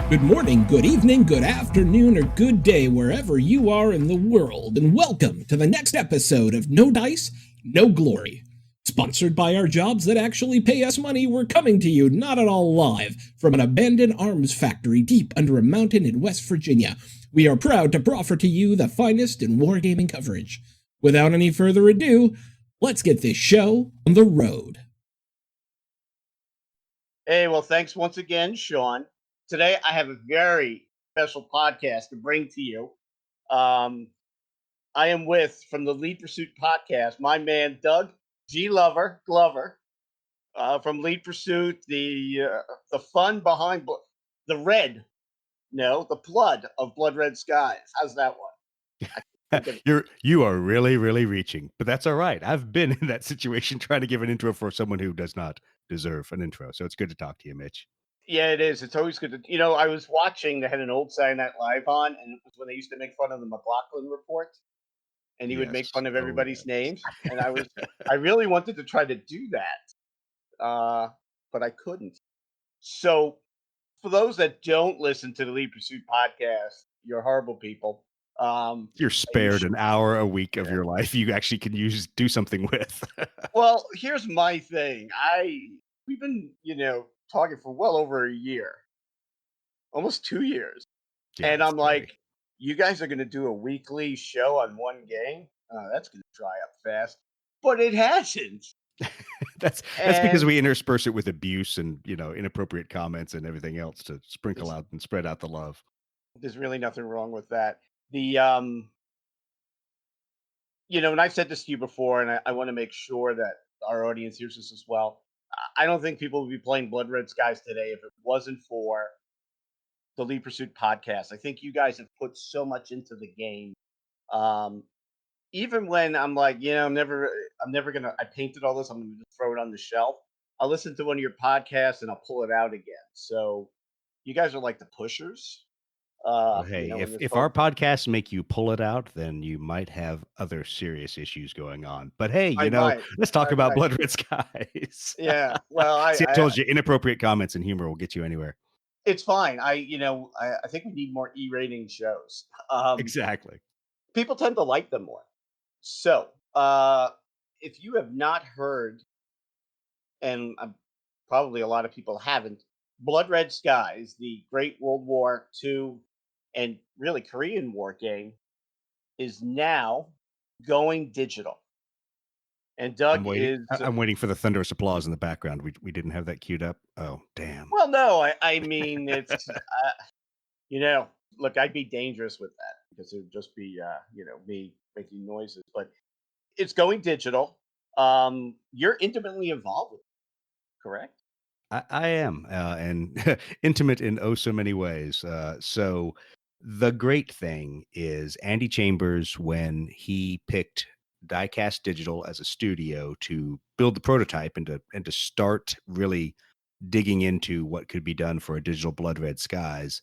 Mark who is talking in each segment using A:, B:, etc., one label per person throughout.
A: Good morning, good evening, good afternoon, or good day wherever you are in the world, and welcome to the next episode of No Dice, No Glory. Sponsored by our jobs that actually pay us money, we're coming to you not at all live from an abandoned arms factory deep under a mountain in West Virginia. We are proud to proffer to you the finest in wargaming coverage. Without any further ado, let's get this show on the road.
B: Hey, well, thanks once again, Sean. Today, I have a very special podcast to bring to you. I am with, from the Lead Pursuit podcast, my man, Doug G. Glover, from Lead Pursuit, the fun behind the blood of Blood Red Skies. How's that one?
C: You are really reaching, but that's all right. I've been in that situation trying to give an intro for someone who does not deserve an intro. So it's good to talk to you, Mitch.
B: Yeah, it is. It's always good to, I was watching, they had an old Saturday Night Live on, and it was when they used to make fun of the McLaughlin Report, and he would make fun of everybody's names. And I really wanted to try to do that, but I couldn't. So for those that don't listen to the Lead Pursuit podcast, you're horrible people.
C: You're spared an hour a week of your life you actually can do something with.
B: Well, here's my thing. We've been, talking for well over a year, almost 2 years. Yeah, and I'm like, you guys are going to do a weekly show on one game? That's going to dry up fast. But it hasn't.
C: That's because we intersperse it with abuse and, inappropriate comments and everything else to sprinkle out and spread out the love.
B: There's really nothing wrong with that. And I've said this to you before, and I want to make sure that our audience hears this as well. I don't think people would be playing Blood Red Skies today if it wasn't for the Lead Pursuit podcast. I think you guys have put so much into the game. Even when I'm like, I'm never gonna. I painted all this. I'm gonna just throw it on the shelf. I'll listen to one of your podcasts and I'll pull it out again. So you guys are like the pushers.
C: Hey, if our podcasts make you pull it out, then you might have other serious issues going on. But hey, let's talk about Blood Red Skies.
B: Yeah, well,
C: I told you, inappropriate comments and humor will get you anywhere.
B: It's fine. I think we need more E-rating shows.
C: Exactly.
B: People tend to like them more. So, if you have not heard, and probably a lot of people haven't, Blood Red Skies, the Great World War II and really Korean War game, is now going digital. And Doug
C: I'm waiting for the thunderous applause in the background. We didn't have that queued up. Oh, damn.
B: Well, no, I mean, it's, look, I'd be dangerous with that because it would just be, me making noises. But it's going digital. You're intimately involved with it, correct?
C: I am, and intimate in oh so many ways. So the great thing is Andy Chambers, when he picked Diecast Digital as a studio to build the prototype and to start really digging into what could be done for a digital Blood Red Skies,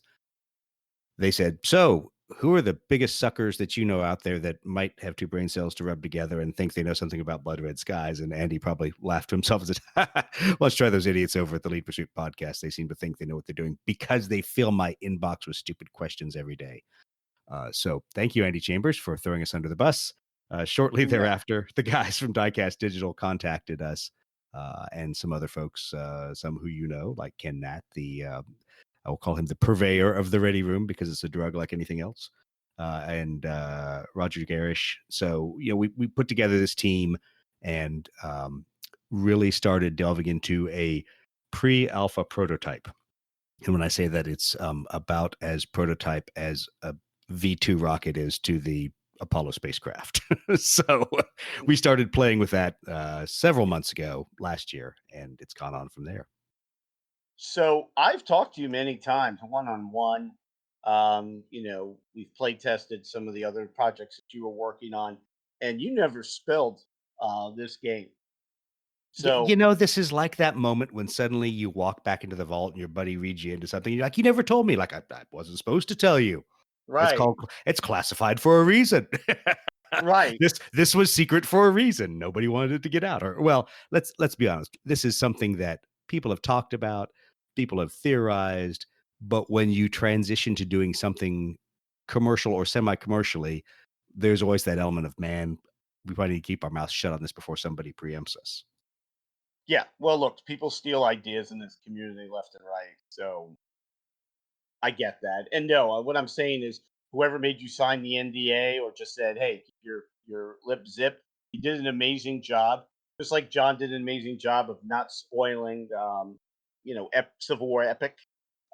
C: they said, so who are the biggest suckers that you know out there that might have two brain cells to rub together and think they know something about Blood Red Skies? And Andy probably laughed to himself and said, let's try those idiots over at the Lead Pursuit podcast. They seem to think they know what they're doing because they fill my inbox with stupid questions every day. So thank you, Andy Chambers, for throwing us under the bus. Shortly thereafter, the guys from Diecast Digital contacted us and some other folks, some who like Ken Nat, I will call him the purveyor of the Ready Room because it's a drug like anything else, and Roger Garish. So, we put together this team and really started delving into a pre-alpha prototype. And when I say that, it's about as prototype as a V2 rocket is to the Apollo spacecraft. So we started playing with that several months ago last year, and it's gone on from there.
B: So I've talked to you many times, one-on-one. We've play tested some of the other projects that you were working on, and you never spilled this game. So
C: this is like that moment when suddenly you walk back into the vault and your buddy reads you into something. You're like, you never told me. Like I wasn't supposed to tell you.
B: Right.
C: It's classified for a reason.
B: Right.
C: This was secret for a reason. Nobody wanted it to get out. Or, well, let's be honest. This is something that people have talked about, people have theorized, But when you transition to doing something commercial or semi-commercially, there's always that element of, man, we probably need to keep our mouth shut on this before somebody preempts us.
B: Yeah. Well, look, people steal ideas in this community left and right. So I get that. And no, what I'm saying is whoever made you sign the NDA or just said, "Hey, keep your lip zip," he did an amazing job. Just like John did an amazing job of not spoiling, Civil War epic.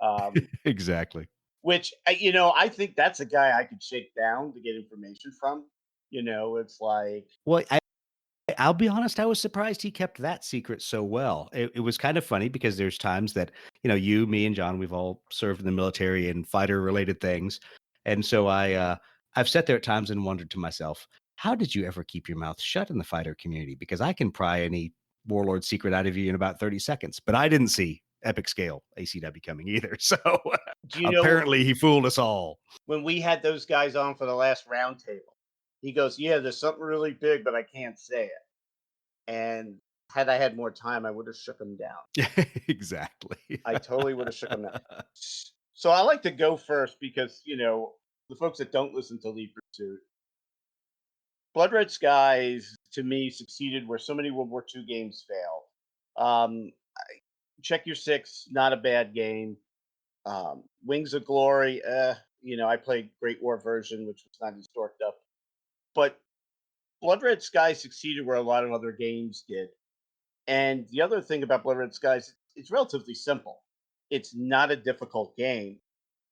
B: Um,
C: Exactly.
B: which I think that's a guy I could shake down to get information from. It's like,
C: Well, I'll be honest, I was surprised he kept that secret so well. It was kind of funny because there's times that, you, me, and John, we've all served in the military and fighter related things. And so I've sat there at times and wondered to myself, how did you ever keep your mouth shut in the fighter community? Because I can pry any warlord secret out of you in about 30 seconds. But I didn't see epic scale ACW coming either. So
B: do you know
C: apparently he fooled us all.
B: when we had those guys on for the last roundtable? He goes, "Yeah, there's something really big, but I can't say it." And had I had more time, I would have shook him down.
C: Exactly.
B: I totally would have shook him down. So I like to go first because, the folks that don't listen to Lead Pursuit, Blood Red Skies to me succeeded where so many World War II games failed. Check Your Six, not a bad game. Wings of Glory, I played Great War version, which was not as dorked up. But Blood Red Skies succeeded where a lot of other games did. And the other thing about Blood Red Skies, it's relatively simple. It's not a difficult game.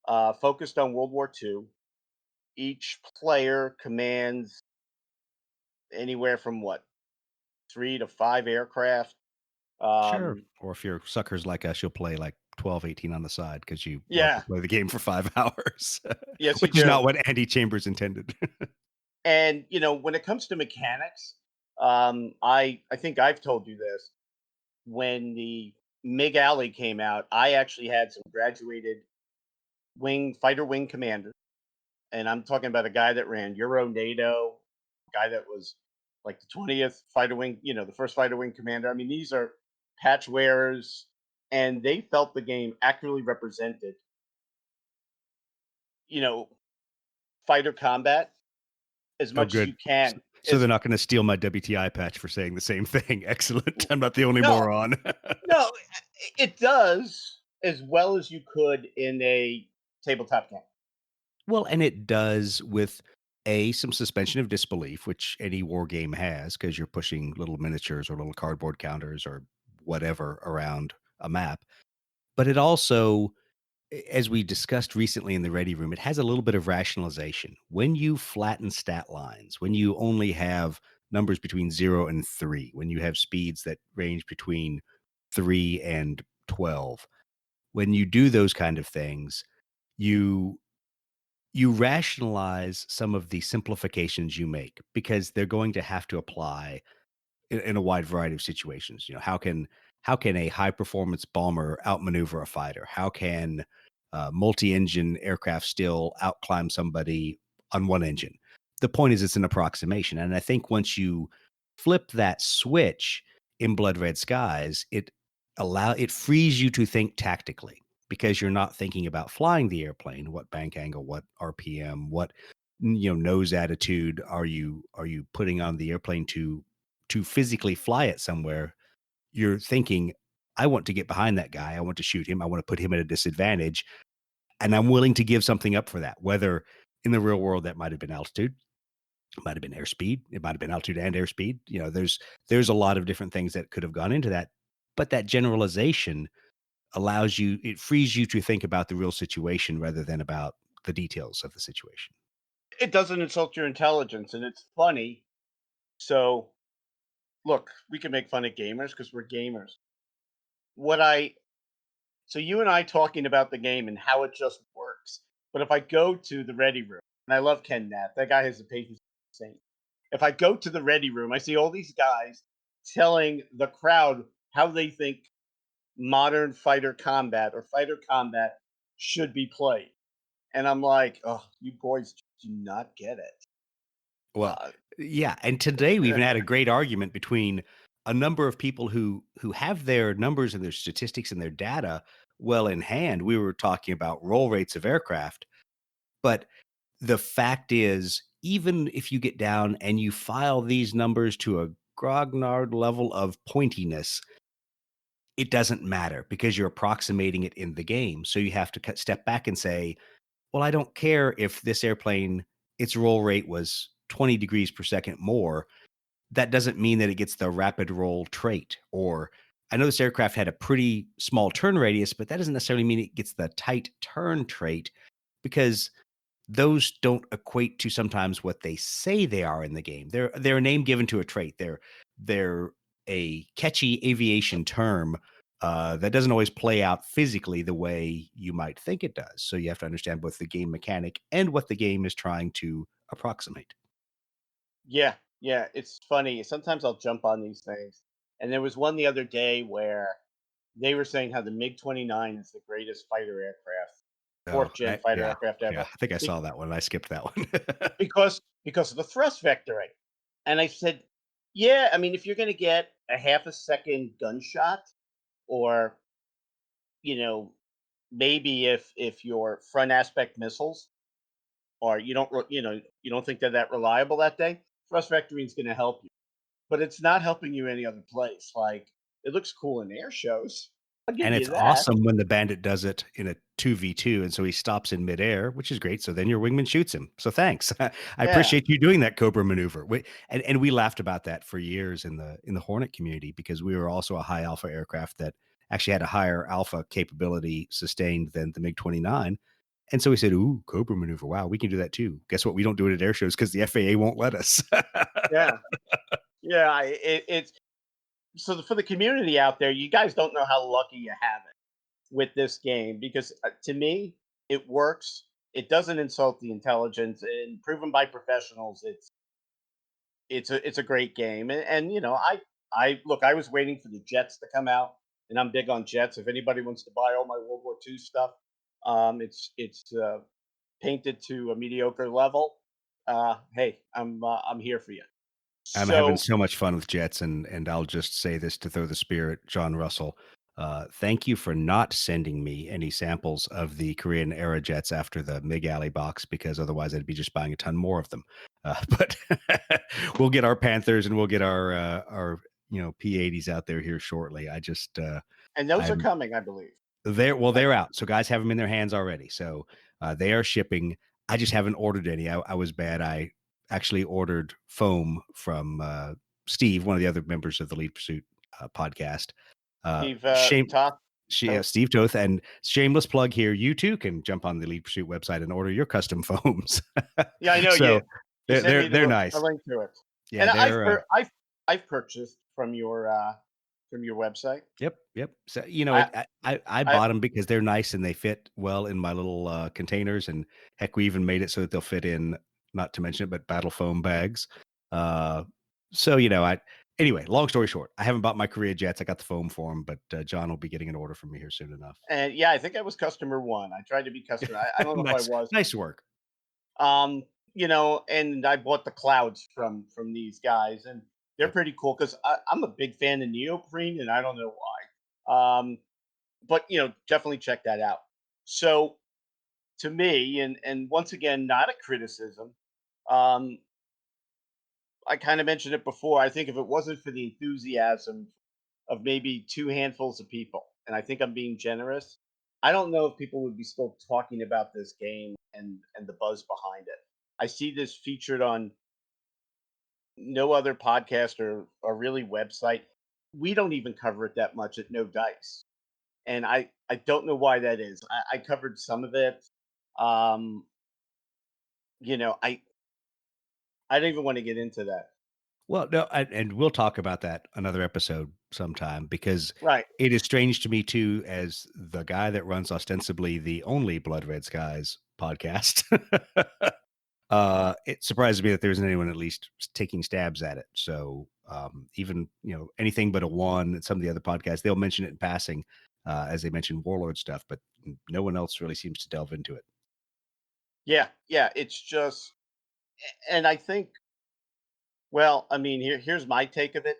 B: Focused on World War II. Each player commands anywhere from 3 to 5 aircraft.
C: Sure.
B: Um,
C: Or if you're suckers like us, you'll play like 12, 18 on the side because you love to
B: yeah,
C: play the game for 5 hours,
B: yes, you
C: which is not
B: do.
C: what Andy Chambers intended.
B: And when it comes to mechanics, I think I've told you this. When the MiG Alley came out, I actually had some graduated fighter wing commanders, and I'm talking about a guy that ran Euro NATO, guy that was like the 20th fighter wing, the first fighter wing commander. I mean, these are patch wearers, and they felt the game accurately represented, you know, fighter combat as
C: Oh,
B: much as
C: good.
B: you can.
C: So
B: As
C: they're not going to steal my WTI patch for saying the same thing. Excellent. I'm not the only
B: no,
C: moron.
B: no, it does as well as you could in a tabletop game.
C: Well, and it does with some suspension of disbelief, which any war game has, because you're pushing little miniatures or little cardboard counters or whatever around a map. But it also, as we discussed recently in the Ready Room, it has a little bit of rationalization. When you flatten stat lines, when you only have numbers between 0 and 3, when you have speeds that range between 3 and 12, when you do those kind of things, you rationalize some of the simplifications you make because they're going to have to apply in a wide variety of situations. How can a high performance bomber outmaneuver a fighter? How can multi-engine aircraft still outclimb somebody on one engine? The point is, it's an approximation, and I think once you flip that switch in Blood Red Skies, it frees you to think tactically because you're not thinking about flying the airplane, what bank angle, what RPM, what nose attitude are you putting on the airplane to physically fly it somewhere. You're thinking, I want to get behind that guy. I want to shoot him. I want to put him at a disadvantage. And I'm willing to give something up for that. Whether in the real world that might have been altitude, it might have been airspeed, it might have been altitude and airspeed. There's a lot of different things that could have gone into that. But that generalization it frees you to think about the real situation rather than about the details of the situation.
B: It doesn't insult your intelligence, and it's funny. So, look, we can make fun of gamers because we're gamers. What I So you and I talking about the game and how it just works. But if I go to the Ready Room, and I love Ken Knapp, that guy has the patience of a saint. If I go to the Ready Room, I see all these guys telling the crowd how they think modern fighter combat or fighter combat should be played. And I'm like, oh, you boys do not get it.
C: Well,
B: Uh,
C: yeah. And today we even had a great argument between a number of people who have their numbers and their statistics and their data well in hand. We were talking about roll rates of aircraft, but the fact is, even if you get down and you file these numbers to a grognard level of pointiness, it doesn't matter because you're approximating it in the game. So you have to step back and say, well, I don't care if this airplane, its roll rate was 20 degrees per second more. That doesn't mean that it gets the rapid roll trait. Or I know this aircraft had a pretty small turn radius, but that doesn't necessarily mean it gets the tight turn trait, because those don't equate to sometimes what they say they are in the game. They're a name given to a trait. They're a catchy aviation term that doesn't always play out physically the way you might think it does. So you have to understand both the game mechanic and what the game is trying to approximate.
B: Yeah, yeah, it's funny. Sometimes I'll jump on these things. And there was one the other day where they were saying how the MiG-29 is the greatest fighter aircraft,
C: Oh,
B: fourth gen fighter
C: yeah,
B: aircraft
C: yeah.
B: ever.
C: I think I
B: Be-
C: saw that one. I skipped that one.
B: because of the thrust vectoring. And I said, yeah, I mean, if you're going to get a half a second gunshot, or you know, maybe if your front aspect missiles, or you don't think they're that reliable that day, thrust vectoring is going to help you, but it's not helping you any other place. Like, it looks cool in air shows. I'll give
C: And
B: you
C: it's
B: that.
C: awesome when the bandit does it in a 2v2, and so he stops in midair, which is great. So then your wingman shoots him. So thanks. I
B: Yeah,
C: appreciate you doing that Cobra maneuver. And we laughed about that for years in the Hornet community, because we were also a high alpha aircraft that actually had a higher alpha capability sustained than the MiG-29. And so we said, "Ooh, Cobra maneuver. Wow, we can do that too." Guess what? We don't do it at air shows because the FAA won't let us.
B: yeah, yeah. It's so for the community out there, you guys don't know how lucky you have it with this game, because to me, it works. It doesn't insult the intelligence, and proven by professionals, it's a great game. And I look, I was waiting for the jets to come out, and I'm big on jets. If anybody wants to buy all my World War II stuff, it's painted to a mediocre level. Hey, I'm here for you.
C: I'm having
B: So,
C: so much fun with jets, and I'll just say this to throw the spirit, John Russell. Thank you for not sending me any samples of the Korean era jets after the MiG Alley box, because otherwise I'd be just buying a ton more of them. But we'll get our Panthers and we'll get our P-80s out there here shortly.
B: and those are
C: I'm
B: coming, I believe.
C: they're out. So guys have them in their hands already. So they are shipping. I just haven't ordered any. I was bad. I actually ordered foam from Steve, one of the other members of the Lead Pursuit podcast.
B: Steve
C: Shame,
B: Toth.
C: Steve Toth, and shameless plug here. You too can jump on the Lead Pursuit website and order your custom foams.
B: Yeah, I know you.
C: So
B: You
C: they're
B: sent me
C: they're they're
B: a
C: nice.
B: link to it,
C: Yeah,
B: and
C: they're
B: I've purchased from your website.
C: Yep. So,
B: I
C: I
B: I
C: bought them because they're nice and they fit well in my little, containers, and heck, we even made it so that they'll fit in, not to mention it, but battle foam bags. Uh, so, I anyway, long story short, I haven't bought my Korea jets. I got the foam for them, but, John will be getting an order from me here soon enough.
B: and yeah, I think I was customer one. I tried to be customer. I don't know if I
C: Nice.
B: was.
C: Nice work.
B: And I bought the clouds from these guys, and they're
C: Yep.
B: pretty cool because I'm a big fan of neoprene, and I don't know why. But definitely check that out. So, to me, and once again, not a criticism. Um, I kind of mentioned it before. I think if it wasn't for the enthusiasm of maybe two handfuls of people, and I think I'm being generous, I don't know if people would be still talking about this game and the buzz behind it. I see this featured on no other podcast or really website. We don't even cover it that much at No Dice, and I don't know why that is. I covered some of it. Um, you know, I don't even want to get into that.
C: Well, no, and we'll talk about that another episode sometime, because
B: Right.
C: it is strange to me too, as the guy that runs ostensibly the only Blood Red Skies podcast. It surprises me that there isn't anyone at least taking stabs at it. So even anything but a one at some of the other podcasts, they'll mention it in passing, as they mention Warlord stuff, but no one else really seems to delve into it.
B: Yeah. Yeah. It's just, and I think, well, I mean, here's my take of it.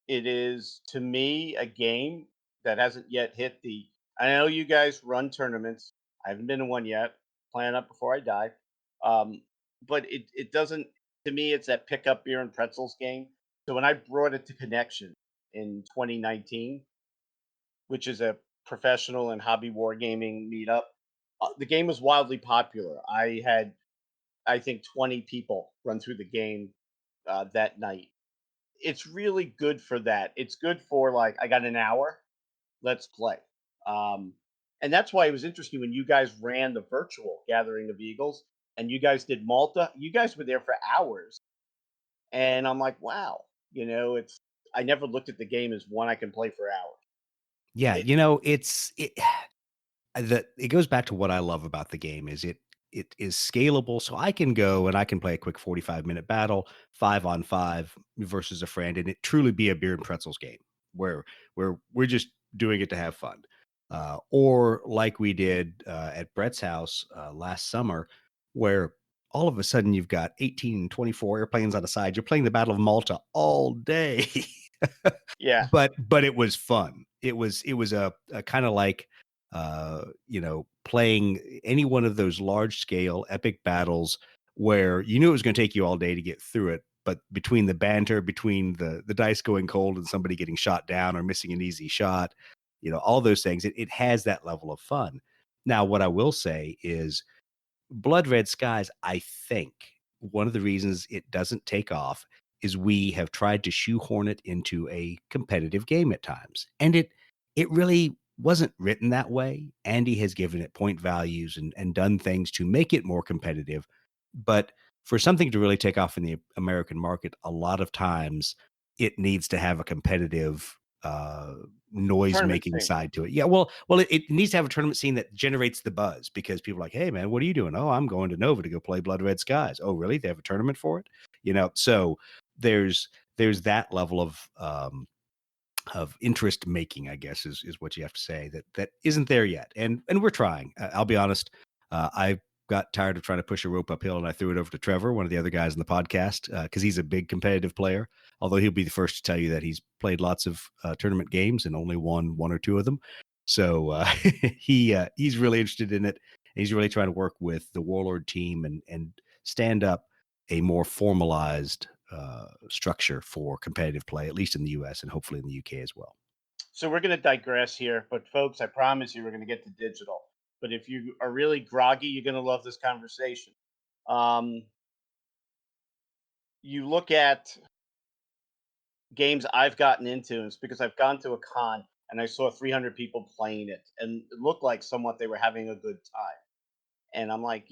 B: It is, to me, a game that hasn't yet hit the. I know you guys run tournaments. I haven't been to one yet. Plan up before I die. Um, but it doesn't. To me, it's that pick up beer and pretzels game. So when I brought it to Connection in 2019, which is a professional and hobby wargaming meetup, the game was wildly popular. I had, I think, 20 people run through the game that night. It's really good for that. It's good for like, I got an hour, let's play. Um, and that's why it was interesting when you guys ran the virtual Gathering of Eagles and you guys did Malta. You guys were there for hours, and I'm like, wow, it's. I never looked at the game as one I can play for hours.
C: Yeah,
B: It,
C: it goes back to what I love about the game is it is scalable. So I can go and I can play a quick 45-minute battle, 5-on-5 versus a friend, and it truly be a beer and pretzels game where we're just doing it to have fun. Or like we did at Brett's house last summer, where all of a sudden you've got 18, 24 airplanes on the side. You're playing the Battle of Malta all day.
B: yeah,
C: But it was fun. It was a kind of like playing any one of those large scale epic battles where you knew it was going to take you all day to get through it, but between the banter, between the dice going cold and somebody getting shot down or missing an easy shot, all those things, it has that level of fun. Now, what I will say is Blood Red Skies, I think one of the reasons it doesn't take off is we have tried to shoehorn it into a competitive game at times. And it really wasn't written that way. Andy has given it point values and done things to make it more competitive. But for something to really take off in the American market, a lot of times it needs to have a competitive noise
B: tournament
C: making
B: thing.
C: side to it. Yeah, well, it needs to have a tournament scene that generates the buzz because people are like, hey man, what are you doing? Oh, I'm going to Nova to go play Blood Red Skies. Oh, really? They have a tournament for it? So there's that level of interest making, I guess, is what you have to say that isn't there yet. And we're trying. I'll be honest. I got tired of trying to push a rope uphill and I threw it over to Trevor, one of the other guys in the podcast, because he's a big competitive player, although he'll be the first to tell you that he's played lots of tournament games and only won one or two of them. So he's really interested in it. And he's really trying to work with the Warlord team and stand up a more formalized structure for competitive play, at least in the US and hopefully in the UK as well.
B: So we're going to digress here, but folks, I promise you, we're going to get to digital. But if you are really groggy, you're going to love this conversation. Um, you look at games I've gotten into, and it's because I've gone to a con and I saw 300 people playing it, and it looked like somewhat they were having a good time. And I'm like,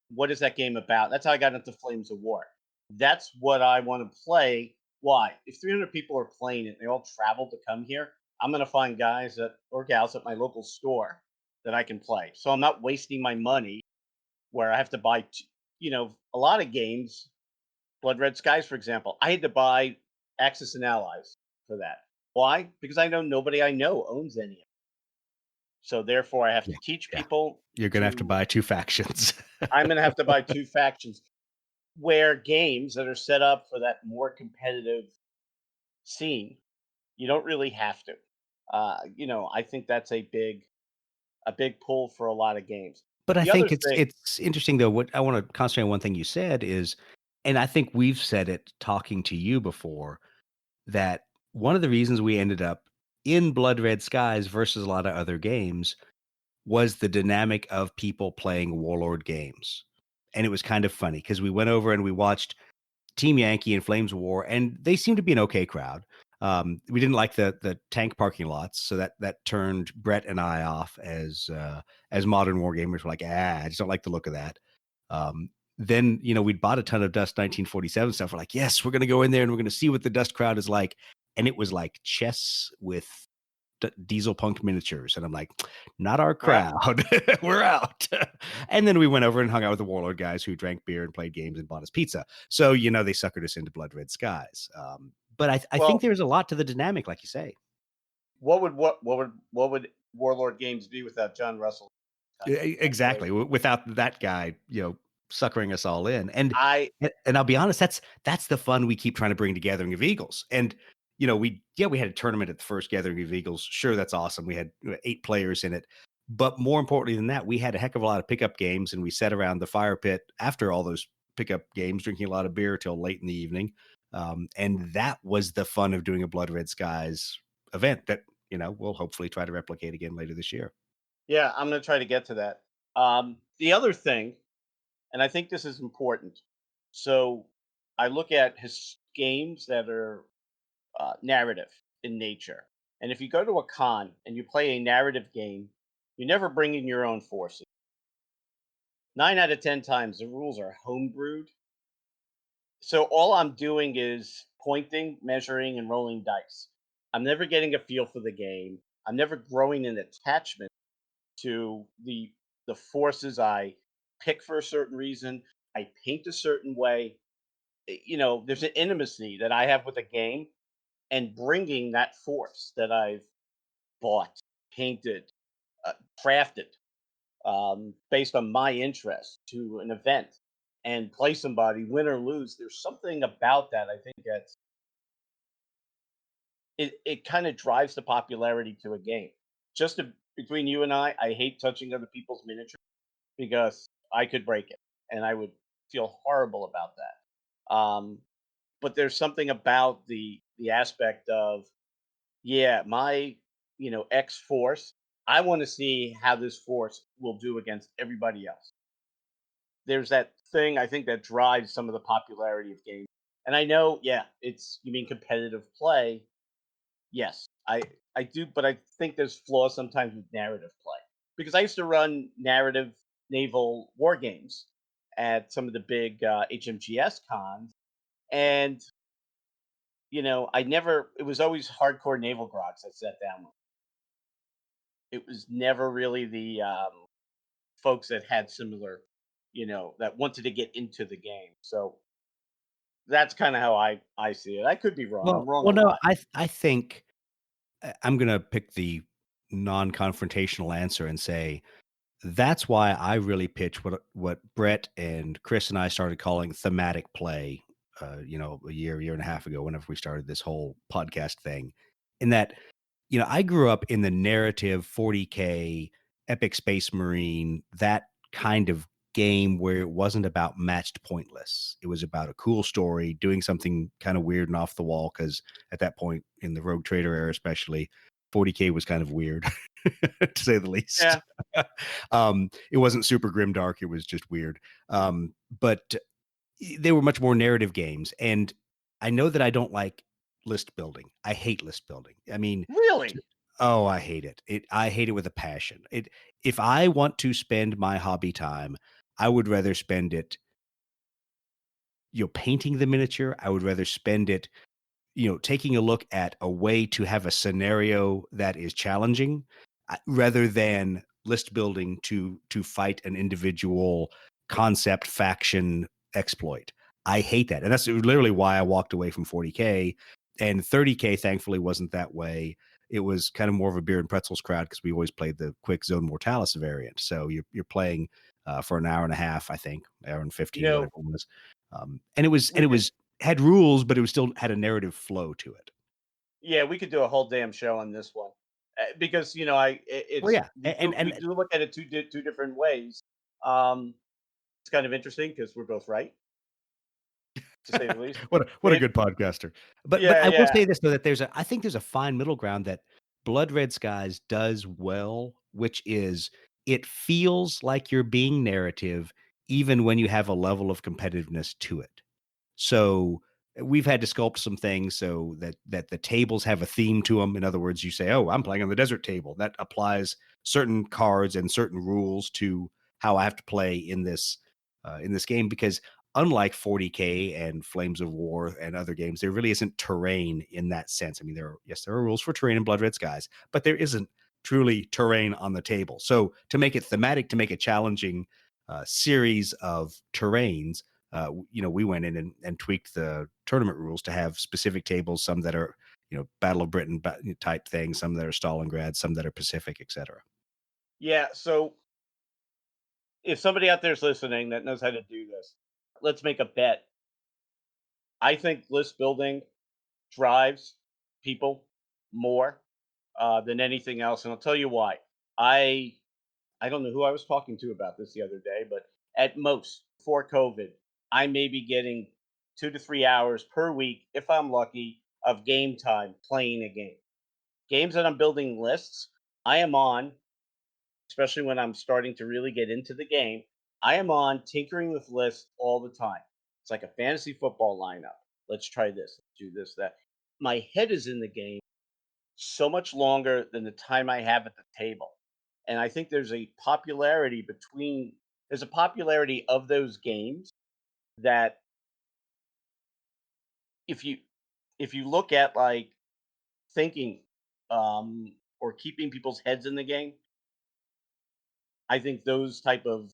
B: what is that game about? That's how I got into Flames of War. That's what I want to play. Why? If 300 people are playing it, and they all traveled to come here, I'm going to find guys or gals at my local store that I can play. So I'm not wasting my money where I have to buy, a lot of games. Blood Red Skies, for example, I had to buy Axis and Allies for that. Why? Because I know nobody I know owns any of them. So therefore, I have to
C: Yeah,
B: teach
C: yeah.
B: people.
C: You're going to have to buy two factions.
B: I'm going to have to buy two factions. Where games that are set up for that more competitive scene, you don't really have to. I think that's a big pull for a lot of games.
C: But I
B: The other
C: think
B: thing,
C: it's interesting though. What I want to concentrate on one thing you said is, and I think we've said it talking to you before, that one of the reasons we ended up in Blood Red Skies versus a lot of other games was the dynamic of people playing Warlord games. And it was kind of funny because we went over and we watched Team Yankee and Flames of War, and they seemed to be an okay crowd. We didn't like the tank parking lots, so that turned Brett and I off as modern war gamers. We're like, I just don't like the look of that. Then we'd bought a ton of Dust 1947 stuff. We're like, yes, we're going to go in there and we're going to see what the Dust crowd is like, and it was like chess with diesel punk miniatures, and I'm like, not our
B: right?
C: crowd. We're out. And then we went over and hung out with the Warlord guys who drank beer and played games and bought us pizza. So they suckered us into Blood Red Skies. But I think
B: Well,
C: there's a lot to the dynamic, like you say.
B: what would Warlord Games be without John Russell?
C: Exactly. Without that guy, suckering us all in. And
B: I
C: and I'll be honest, that's the fun we keep trying to bring to Gathering of Eagles. And we had a tournament at the first Gathering of Eagles. Sure, that's awesome. We had 8 players in it. But more importantly than that, we had a heck of a lot of pickup games, and we sat around the fire pit after all those pickup games, drinking a lot of beer till late in the evening. And that was the fun of doing a Blood Red Skies event that, we'll hopefully try to replicate again later this year.
B: Yeah, I'm going to try to get to that. The other thing, and I think this is important. So I look at his games that are narrative in nature. And if you go to a con and you play a narrative game, you never bring in your own forces. 9 out of 10 times, the rules are homebrewed. So all I'm doing is pointing, measuring, and rolling dice. I'm never getting a feel for the game. I'm never growing an attachment to the forces I pick for a certain reason. I paint a certain way. There's an intimacy that I have with a game, and bringing that force that I've bought, painted, crafted, based on my interest to an event and play somebody, win or lose. There's something about that I think that's it kind of drives the popularity to a game. Between you and I hate touching other people's miniatures because I could break it and I would feel horrible about that. But there's something about the aspect of, yeah, my X force. I want to see how this force will do against everybody else. There's that thing I think that drives some of the popularity of games. And I know, yeah, you mean competitive play. Yes, I do, but I think there's flaws sometimes with narrative play because I used to run narrative naval war games at some of the big HMGS cons, and I never. It was always hardcore naval groks I sat down with. It was never really the folks that had similar, that wanted to get into the game. So that's kind of how I see it. I could be wrong. I'm wrong a
C: No,
B: lot.
C: I think I'm going to pick the non-confrontational answer and say that's why I really pitch what Brett and Chris and I started calling thematic play, a year and a half ago, whenever we started this whole podcast thing. In that, I grew up in the narrative 40K, Epic Space Marine, that kind of game where it wasn't about matched pointless. It was about a cool story, doing something kind of weird and off the wall, because at that point in the Rogue Trader era, especially, 40K was kind of weird, to say the least.
B: Yeah.
C: It wasn't super grimdark. It was just weird. But they were much more narrative games. And I know that I don't like list building. I hate list building. I mean,
B: Really?
C: oh, I hate it. I hate it with a passion. If I want to spend my hobby time, I would rather spend it, painting the miniature. I would rather spend it, taking a look at a way to have a scenario that is challenging, rather than list building to fight an individual concept faction exploit. I hate that. And that's literally why I walked away from 40K. And 30K, thankfully, wasn't that way. It was kind of more of a beer and pretzels crowd because we always played the quick Zone Mortalis variant. So you're playing for an hour and a half, I think, hour and 15, whatever it was. And it was had rules, but it was still had a narrative flow to it.
B: Yeah, we could do a whole damn show on this one because
C: Well, yeah,
B: we do look at it two different ways. It's kind of interesting because we're both right, to say the least.
C: what a good podcaster. But
B: Yeah,
C: I will
B: yeah,
C: say this, though, that I think there's a fine middle ground that Blood Red Skies does well, which is it feels like you're being narrative even when you have a level of competitiveness to it. So we've had to sculpt some things so that the tables have a theme to them. In other words, you say, "Oh, I'm playing on the desert table." That applies certain cards and certain rules to how I have to play in this game, because unlike 40K and Flames of War and other games, there really isn't terrain in that sense. I mean, there are rules for terrain in Blood Red Skies, but there isn't truly terrain on the table. So to make it thematic, to make a challenging series of terrains, we went in and tweaked the tournament rules to have specific tables, some that are, Battle of Britain type things, some that are Stalingrad, some that are Pacific, etc.
B: yeah. So if somebody out there's listening that knows how to do this, let's make a bet. I think list building drives people more than anything else, and I'll tell you why. I I don't know who I was talking to about this the other day, but at most before COVID, I may be getting 2 to 3 hours per week, if I'm lucky, of game time playing a game. Games that I'm building lists, I am on, especially when I'm starting to really get into the game. I am on tinkering with lists all the time. It's like a fantasy football lineup. Let's try this, do this, that. My head is in the game so much longer than the time I have at the table. And I think there's a popularity of those games that if you if you look at like thinking or keeping people's heads in the game, I think those type of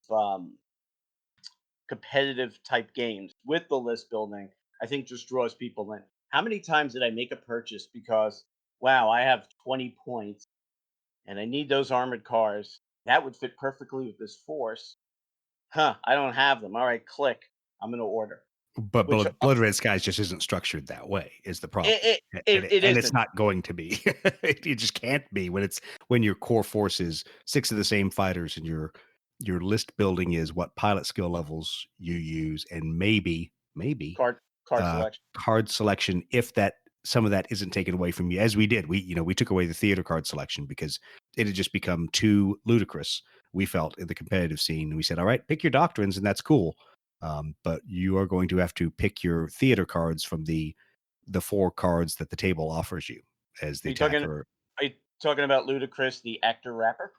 B: competitive type games with the list building, I think just draws people in. How many times did I make a purchase because wow, I have 20 points and I need those armored cars. That would fit perfectly with this force. Huh, I don't have them. All right, click. I'm going to order.
C: But
B: Which
C: Blood Red Skies just isn't structured that way, is the problem.
B: it
C: And it's
B: isn't.
C: not going to be. It just can't be when your core force is 6 of the same fighters and your list building is what pilot skill levels you use, and maybe
B: Card
C: uh,
B: selection.
C: card selection, if that some of that isn't taken away from you, as we did. We took away the theater card selection because it had just become too ludicrous, we felt, in the competitive scene. And we said, all right, pick your doctrines, and that's cool. But you are going to have to pick your theater cards from the 4 cards that the table offers you as the attacker.
B: Are you talking about Ludacris, the actor rapper?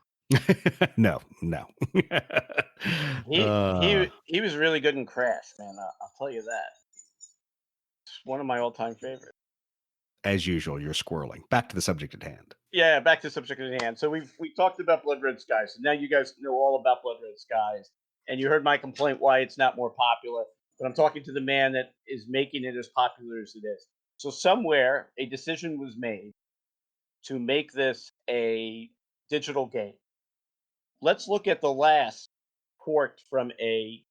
C: No.
B: He was really good in Crash, man. I'll tell you that. It's one of my all-time favorites.
C: As usual, you're squirreling. Back to the subject at hand.
B: Yeah, back to the subject at hand. So we talked about Blood Red Skies. So now you guys know all about Blood Red Skies, and you heard my complaint why it's not more popular. But I'm talking to the man that is making it as popular as it is. So somewhere a decision was made to make this a digital game. Let's look at the last port from a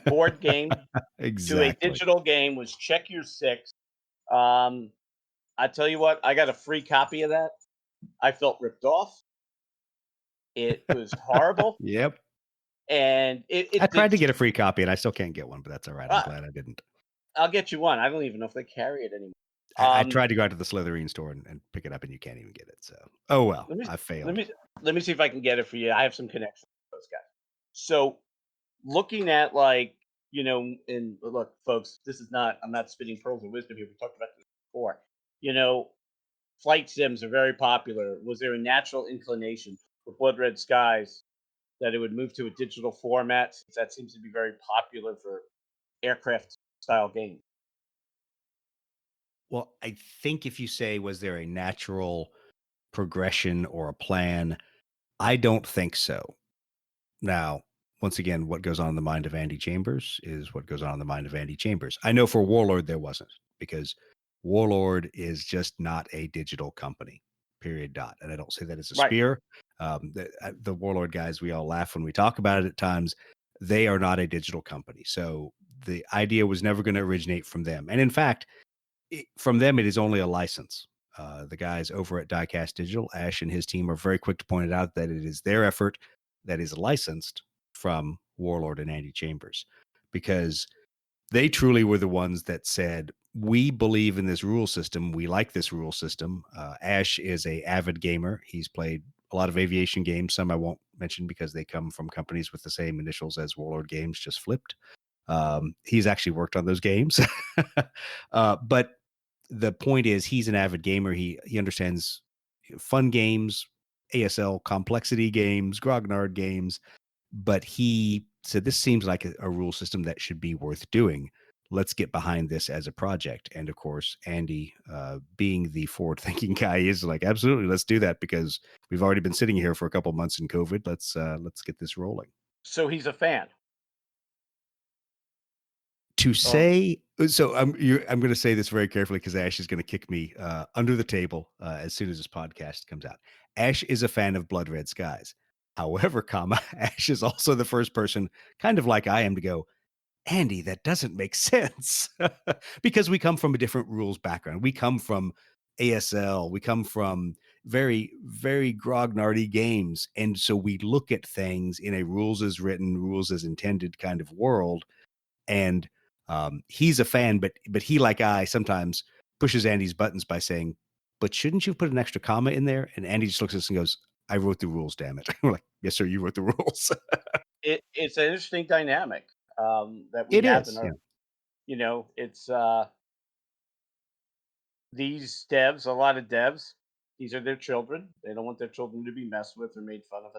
B: board game to a
C: Exactly.
B: digital game was Check Your Six. I tell you what, I got a free copy of that. I felt ripped off. It was horrible,
C: Yep.
B: and
C: I tried to get a free copy, and I still can't get one, but that's all right. I'm glad I didn't.
B: I'll get you one. I don't even know if they carry it anymore.
C: I tried to go out to the Slytherin store and pick it up, and you can't even get it. So, oh well, I failed.
B: Let me see if I can get it for you. I have some connections with those guys. So, looking at and look, folks, I'm not spitting pearls of wisdom here. We talked about this before. Flight sims are very popular. Was there a natural inclination for Blood Red Skies that it would move to a digital format, since that seems to be very popular for aircraft style games?
C: Well, I think if you say, was there a natural progression or a plan? I don't think so. Now, once again, what goes on in the mind of Andy Chambers is what goes on in the mind of Andy Chambers. I know for Warlord there wasn't, because Warlord is just not a digital company, period, dot. And I don't say that as a spear. The Warlord guys, we all laugh when we talk about it at times. They are not a digital company. So the idea was never going to originate from them. And in fact, from them, it is only a license. The guys over at Diecast Digital, Ash and his team, are very quick to point it out that it is their effort that is licensed from Warlord and Andy Chambers, because they truly were the ones that said, we believe in this rule system. We like this rule system. Ash is a avid gamer. He's played a lot of aviation games. Some I won't mention because they come from companies with the same initials as Warlord Games, just flipped. He's actually worked on those games. But the point is, he's an avid gamer. He understands fun games, ASL complexity games, grognard games. But he said, this seems like a rule system that should be worth doing. Let's get behind this as a project. And of course, Andy, being the forward-thinking guy, is like, absolutely, let's do that, because we've already been sitting here for a couple months in COVID. Let's get this rolling.
B: So he's a fan.
C: To say so, I'm going to say this very carefully, because Ash is going to kick me under the table as soon as this podcast comes out. Ash is a fan of Blood Red Skies. However, Ash is also the first person, kind of like I am, to go, Andy, that doesn't make sense. Because we come from a different rules background. We come from ASL. We come from very, very grognardy games. And so we look at things in a rules as written, rules as intended kind of world. And he's a fan, but he, like I, sometimes pushes Andy's buttons by saying, but shouldn't you put an extra comma in there? And Andy just looks at us and goes, I wrote the rules, damn it. We're like, yes, sir, you wrote the rules.
B: It's an interesting dynamic that we
C: It
B: have in
C: is.
B: our,
C: Yeah.
B: it's these devs, a lot of devs, these are their children. They don't want their children to be messed with or made fun of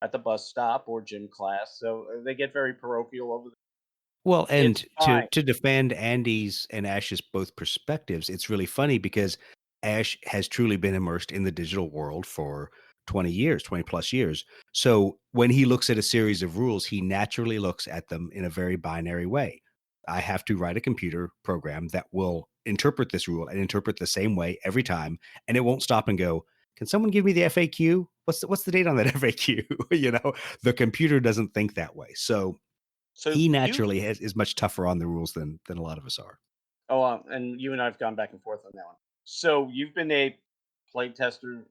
B: at the bus stop or gym class. So they get very parochial over.
C: Well,
B: It's
C: and to
B: fine.
C: to defend Andy's and Ash's both perspectives, it's really funny because Ash has truly been immersed in the digital world for 20 years, 20 plus years. So when he looks at a series of rules, he naturally looks at them in a very binary way. I have to write a computer program that will interpret this rule and interpret the same way every time, and it won't stop and go, can someone give me the FAQ? What's the date on that FAQ? The computer doesn't think that way. So
B: So
C: he
B: you,
C: naturally is much tougher on the rules than a lot of us are.
B: and you and I have gone back and forth on that one. So you've been a play tester.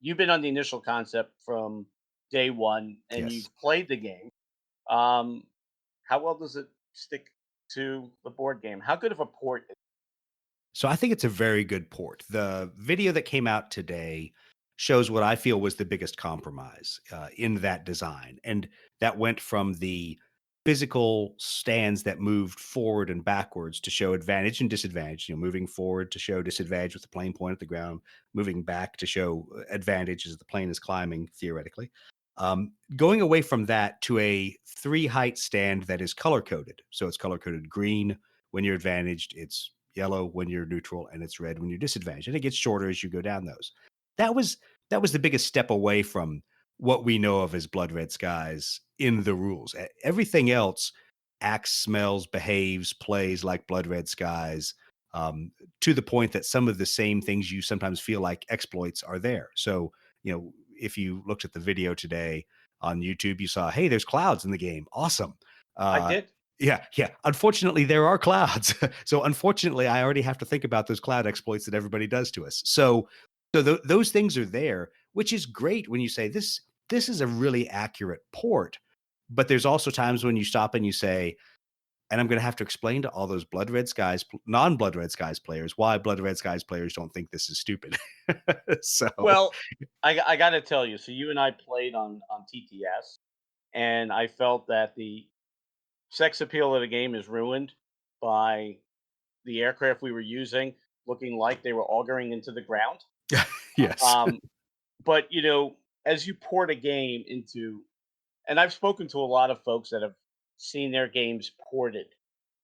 B: You've been on the initial concept from day one, and
C: Yes.
B: you've played the game. Um, how well does it stick to the board game? How good of a port?
C: So I think it's a very good port. The video that came out today shows what I feel was the biggest compromise in that design. And that went from the physical stands that moved forward and backwards to show advantage and disadvantage, moving forward to show disadvantage with the plane point at the ground, moving back to show advantage as the plane is climbing, theoretically. Going away from that to a 3-height stand that is color coded. So it's color coded green when you're advantaged, it's yellow when you're neutral, and it's red when you're disadvantaged. And it gets shorter as you go down those. That was the biggest step away from what we know of as blood red skies in the rules. Everything else acts, smells, behaves, plays like blood red skies, to the point that some of the same things you sometimes feel like exploits are there. So, if you looked at the video today on YouTube, you saw, hey, there's clouds in the game. Awesome.
B: I
C: Uh,
B: did.
C: yeah, yeah. Unfortunately, there are clouds. So unfortunately, I already have to think about those cloud exploits that everybody does to us. So those things are there, which is great when you say this. This is a really accurate port. But there's also times when you stop and you say, and I'm going to have to explain to all those Blood Red Skies, non-Blood Red Skies players, why Blood Red Skies players don't think this is stupid. So
B: Well, I got to tell you. So you and I played on TTS, and I felt that the sex appeal of the game is ruined by the aircraft we were using looking like they were auguring into the ground.
C: yes,
B: Um, but as you port a game into, and I've spoken to a lot of folks that have seen their games ported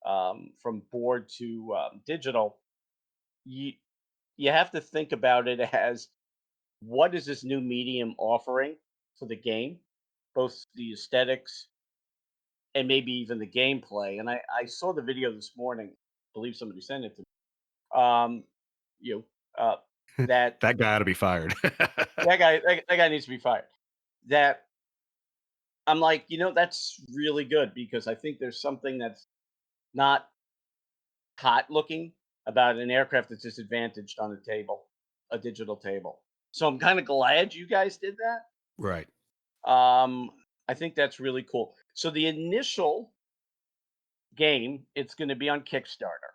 B: from board to digital. You have to think about it as, what is this new medium offering for the game, both the aesthetics and maybe even the gameplay. And I saw the video this morning. I believe somebody sent it to me. You know, that
C: that guy ought to be fired.
B: that guy needs to be fired. That I'm like, that's really good, because I think there's something that's not hot looking about an aircraft that's disadvantaged on a table, a digital table. So I'm kind of glad you guys did that.
C: Right.
B: I think that's really cool. So the initial game, it's going to be on Kickstarter.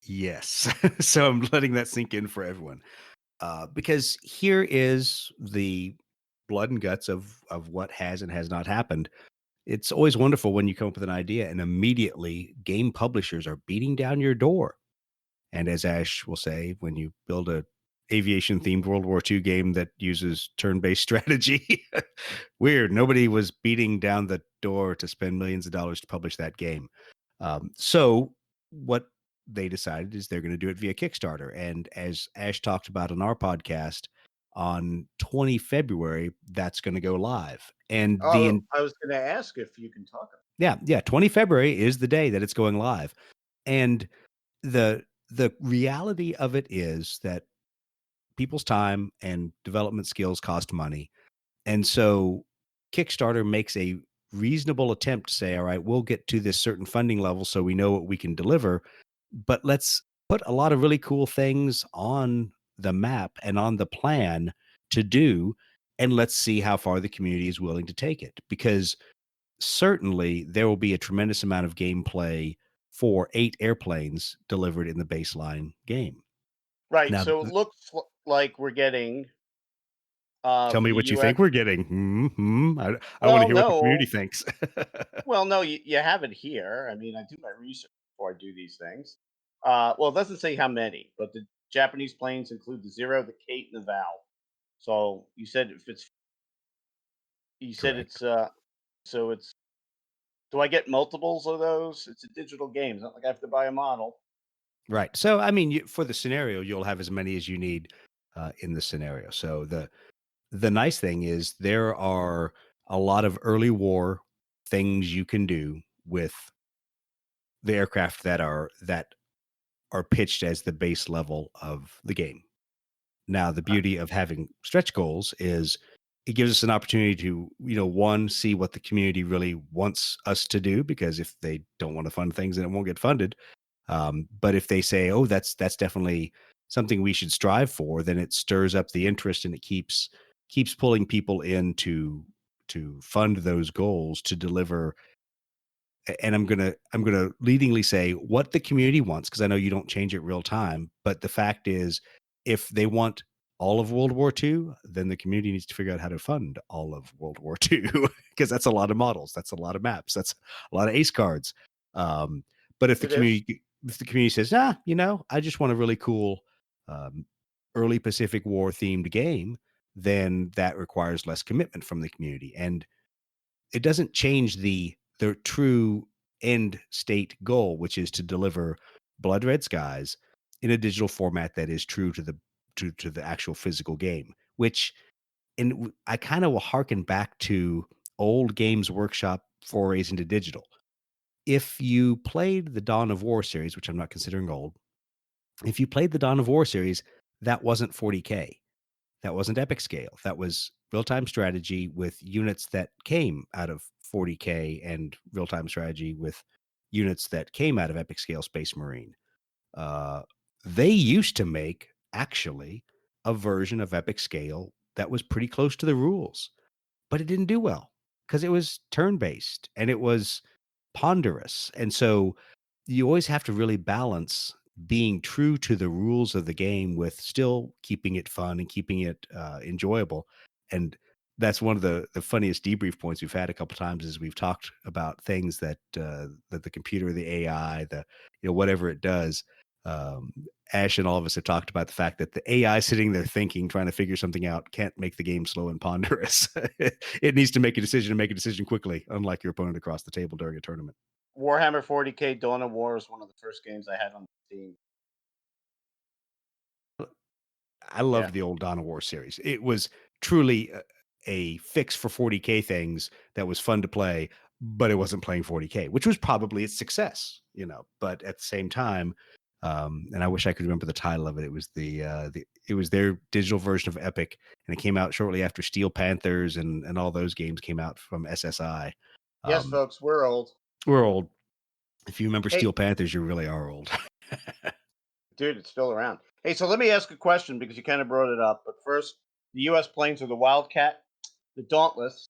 C: Yes. So I'm letting that sink in for everyone. Because here is the blood and guts of what has and has not happened. It's always wonderful when you come up with an idea and immediately game publishers are beating down your door. And as Ash will say, when you build a aviation themed World War II game that uses turn-based strategy, weird. Nobody was beating down the door to spend millions of dollars to publish that game. So what they decided is they're going to do it via Kickstarter. And as Ash talked about on our podcast, on 20 February, that's going to go live. And
B: Oh, I was going to ask if you can talk.
C: yeah, 20 February is the day that it's going live. And the reality of it is that people's time and development skills cost money. And so Kickstarter makes a reasonable attempt to say, all right, we'll get to this certain funding level so we know what we can deliver, but let's put a lot of really cool things on the map and on the plan to do, and let's see how far the community is willing to take it. Because certainly there will be a tremendous amount of gameplay for 8 airplanes delivered in the baseline game.
B: Right.
C: Now,
B: So it looks like we're getting
C: tell
B: for
C: me
B: the
C: what you
B: US.
C: think we're getting. I want to
B: Well,
C: hear what the
B: no.
C: community thinks.
B: Well, no, you have it here. I mean, I do my research before I do these things. Well, it doesn't say how many, but the Japanese planes include the Zero, the Kate, and the Val. So you said
C: Correct.
B: it's so it's do I get multiples of those? It's a digital game. It's not like I have to buy a model.
C: Right. So, I mean, for the scenario, you'll have as many as you need in the scenario. So the nice thing is there are a lot of early war things you can do with the aircraft that are pitched as the base level of the game. Now, the beauty of having stretch goals is it gives us an opportunity to, one, see what the community really wants us to do, because if they don't want to fund things, then it won't get funded. But if they say, "Oh, that's definitely something we should strive for," then it stirs up the interest and it keeps pulling people in to fund those goals to deliver. And I'm gonna leadingly say what the community wants, because I know you don't change it real time. But the fact is, if they want all of World War II, then the community needs to figure out how to fund all of World War II, because that's a lot of models, that's a lot of maps, that's a lot of ace cards. But if the
B: It is.
C: community says, I just want a really cool um, early Pacific War themed game, then that requires less commitment from the community, and it doesn't change the true end state goal, which is to deliver blood red skies in a digital format that is true to the actual physical game. Which, and I kind of will harken back to old Games Workshop forays into digital. If you played the Dawn of War series, which I'm not considering old, if you played the Dawn of War series, that wasn't 40K. That wasn't epic scale. That was real-time strategy with units that came out of 40K, and real-time strategy with units that came out of epic scale Space Marine. Uh, they used to make, actually, a version of epic scale that was pretty close to the rules, but it didn't do well because it was turn-based and it was ponderous. And so you always have to really balance being true to the rules of the game with still keeping it fun and keeping it enjoyable. And that's one of the funniest debrief points we've had a couple times, is we've talked about things that that the computer, the AI, whatever it does. Ash and all of us have talked about the fact that the AI sitting there thinking, trying to figure something out, can't make the game slow and ponderous. It needs to make a decision, and make a decision quickly, unlike your opponent across the table during a tournament.
B: Warhammer 40K Dawn of War is one of the first games I had on Steam.
C: I
B: Yeah.
C: loved the old Dawn of War series. It was truly a fix for 40K things that was fun to play, but it wasn't playing 40K, which was probably its success, But at the same time, and I wish I could remember the title of it. It was it was their digital version of Epic, and it came out shortly after Steel Panthers and all those games came out from SSI.
B: Yes,
C: Um,
B: folks, we're old.
C: we're old. If you remember
B: Hey,
C: Steel Panthers, you really are old.
B: dude, it's still around. Hey, so let me ask a question because you kind of brought it up. But first, the U.S. planes are the Wildcat, the Dauntless,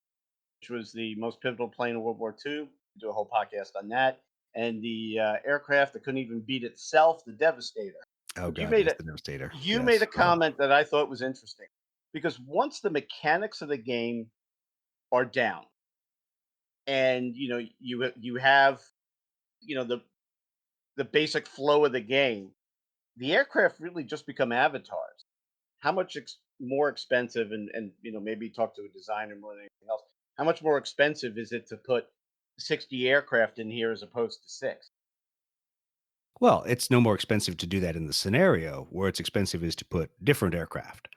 B: which was the most pivotal plane in World War II. We do a whole podcast on that, and the aircraft that couldn't even beat itself, the Devastator.
C: Oh
B: But
C: God, yes, the Devastator.
B: you made
C: Yes.
B: a comment that I thought was interesting, because once the mechanics of the game are down, and you have the basic flow of the game, the aircraft really just become avatars. How much more expensive, and maybe talk to a designer more than anything else, how much more expensive is it to put 60 aircraft in here as opposed to 6?
C: Well, it's no more expensive to do that in the scenario. Where it's expensive is to put different aircraft,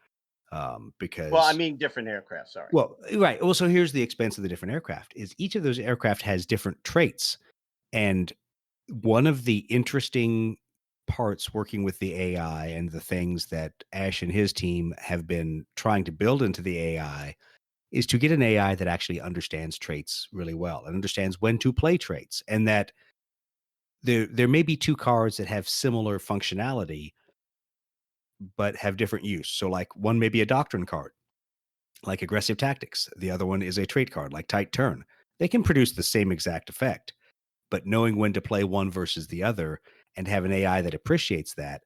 B: Well, I
C: because,
B: mean different aircraft, sorry.
C: well, right. Well, so here's the expense of the different aircraft: is each of those aircraft has different traits, and one of the interesting parts working with the AI and the things that Ash and his team have been trying to build into the AI is to get an AI that actually understands traits really well and understands when to play traits, and that there may be two cards that have similar functionality but have different use. So like one may be a doctrine card, like aggressive tactics. The other one is a trait card, like tight turn. They can produce the same exact effect, but knowing when to play one versus the other and have an AI that appreciates that,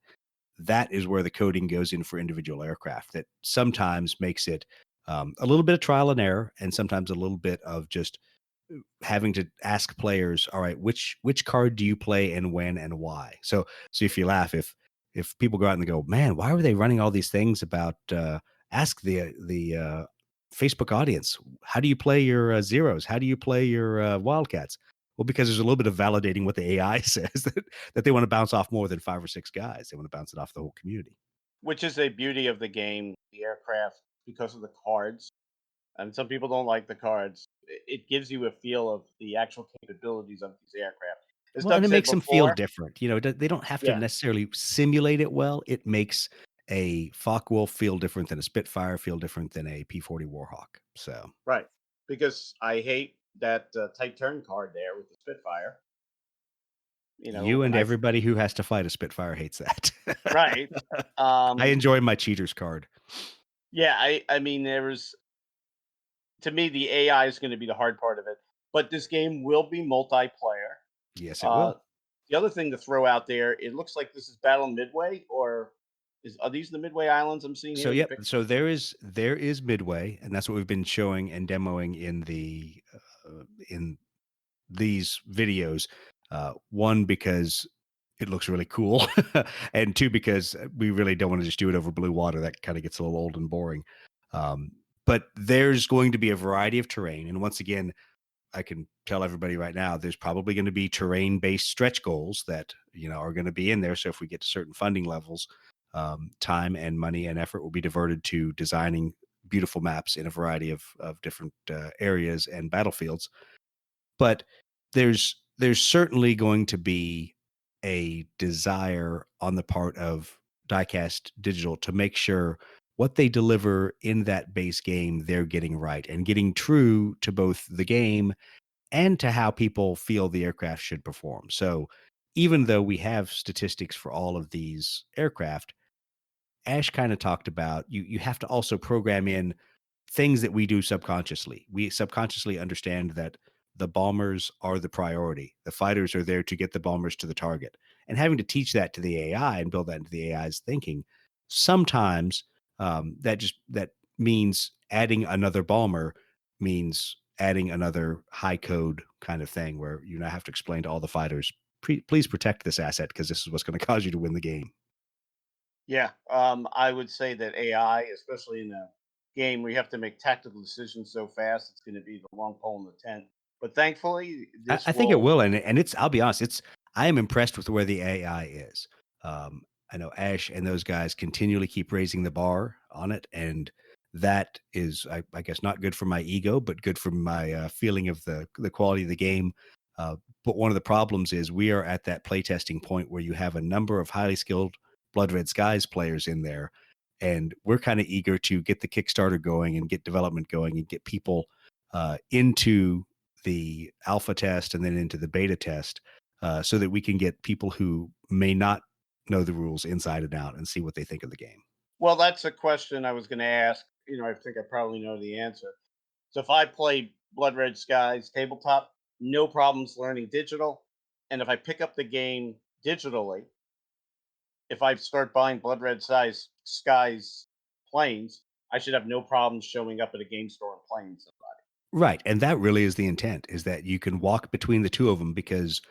C: that is where the coding goes in for individual aircraft. That sometimes makes it a little bit of trial and error, and sometimes a little bit of just having to ask players, all right, which card do you play and when and why? So if you laugh, if people go out and go, man, why were they running all these things about ask the Facebook audience, how do you play your zeros? How do you play your wildcats? Well, because there's a little bit of validating what the AI says, that they want to bounce off more than 5 or 6 guys. They want to bounce it off the whole community.
B: which is a beauty of the game, the aircraft, because of the cards. And some people don't like the cards. It gives you a feel of the actual capabilities of these aircraft. As
C: Well, and
B: Doug
C: it
B: said
C: makes them feel
B: before,
C: different. You know, they don't have to
B: yeah,
C: necessarily simulate it well. It makes a Focke-Wulf feel different than a Spitfire, feel different than a P-40 Warhawk. So
B: right. Because I hate that tight turn card there with the Spitfire. You know,
C: you
B: when
C: and
B: I
C: everybody who has to fight a Spitfire hates that.
B: right.
C: I
B: Um,
C: enjoy my cheaters card.
B: yeah, I mean, to me the AI is going to be the hard part of it, but this game will be multiplayer.
C: Yes, it
B: Uh,
C: will.
B: the other thing to throw out there, it looks like this is Battle Midway, or are these the Midway Islands I'm seeing
C: So
B: here in the
C: yep.
B: picture?
C: So there is Midway, and that's what we've been showing and demoing in these videos. One, because it looks really cool, and two, because we really don't want to just do it over blue water. That kind of gets a little old and boring. Um, but there's going to be a variety of terrain, and once again, I can tell everybody right now, there's probably going to be terrain-based stretch goals that are going to be in there. So if we get to certain funding levels, time and money and effort will be diverted to designing beautiful maps in a variety of different areas and battlefields. But there's certainly going to be a desire on the part of Diecast Digital to make sure what they deliver in that base game they're getting right and getting true to both the game and to how people feel the aircraft should perform. So even though we have statistics for all of these aircraft, Ash kind of talked about you have to also program in things that we do subconsciously. We subconsciously understand that the bombers are the priority. The fighters are there to get the bombers to the target. And having to teach that to the AI and build that into the AI's thinking, sometimes that means adding another bomber means adding another high code kind of thing where you now have to explain to all the fighters, please protect this asset because this is what's going to cause you to win the game.
B: Yeah, I would say that AI, especially in a game where you have to make tactical decisions so fast, it's going to be the long pole in the tent. But thankfully,
C: I
B: this
C: think it
B: will.
C: will, and it's. I'll be honest. I am impressed with where the AI is. Um, I know Ash and those guys continually keep raising the bar on it, and that is, I guess, not good for my ego, but good for my feeling of the quality of the game. But one of the problems is we are at that playtesting point where you have a number of highly skilled Blood Red Skies players in there, and we're kind of eager to get the Kickstarter going and get development going and get people into the alpha test and then into the beta test, so that we can get people who may not know the rules inside and out and see what they think of the game.
B: Well, that's a question I was going to ask. I think I probably know the answer. So if I play Blood Red Skies tabletop, no problems learning digital. And if I pick up the game digitally, if I start buying Skies planes, I should have no problems showing up at a game store and playing somebody.
C: Right, and that really is the intent, is that you can walk between the two of them, because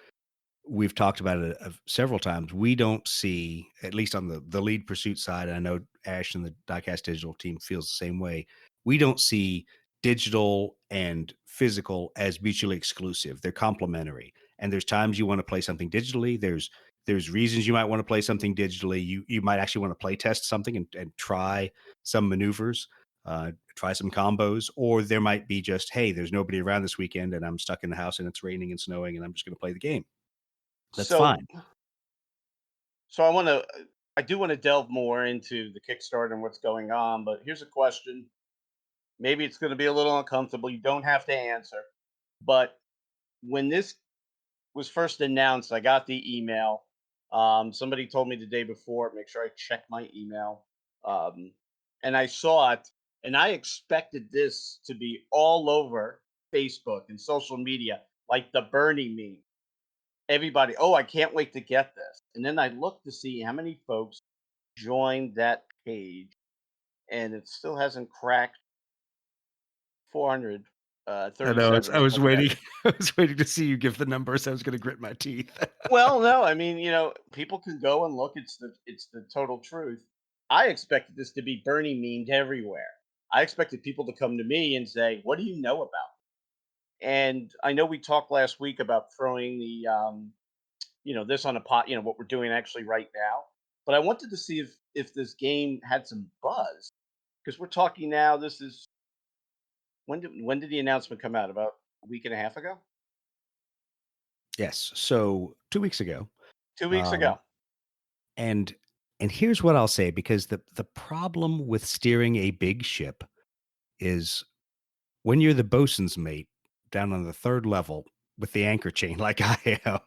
C: we've talked about it several times. We don't see, at least on the lead pursuit side, and I know Ash and the Diecast Digital team feels the same way. We don't see digital and physical as mutually exclusive. They're complementary. And there's times you want to play something digitally. There's reasons you might want to play something digitally. You might actually want to play test something and try some maneuvers, try some combos, or there might be just, hey, there's nobody around this weekend and I'm stuck in the house and it's raining and snowing and I'm just going to play the game. That's
B: So,
C: fine.
B: so I do want to delve more into the Kickstarter and what's going on. But here's a question: Maybe it's going to be a little uncomfortable. You don't have to answer. But when this was first announced, I got the email. Somebody told me the day before, make sure I check my email. Um, and I saw it, and I expected this to be all over Facebook and social media, like the Bernie meme. Everybody, oh, I can't wait to get this. And then I looked to see how many folks joined that page, and it still hasn't cracked 400.
C: I know.
B: 37
C: I was
B: altogether.
C: waiting. I was waiting to see you give the numbers. I was going to grit my teeth.
B: Well, no, I mean, people can go and look. It's the total truth. I expected this to be Bernie memed everywhere. I expected people to come to me and say, "What do you know about?" And I know we talked last week about throwing the this on a pot. What we're doing actually right now. But I wanted to see if this game had some buzz because we're talking now. This is when did the announcement come out? About a week and a half ago.
C: Yes. So 2 weeks ago,
B: 2 weeks
C: um,
B: ago.
C: and and here's what I'll say, because the problem with steering a big ship is when you're the bosun's mate down on the third level with the anchor chain, like I am.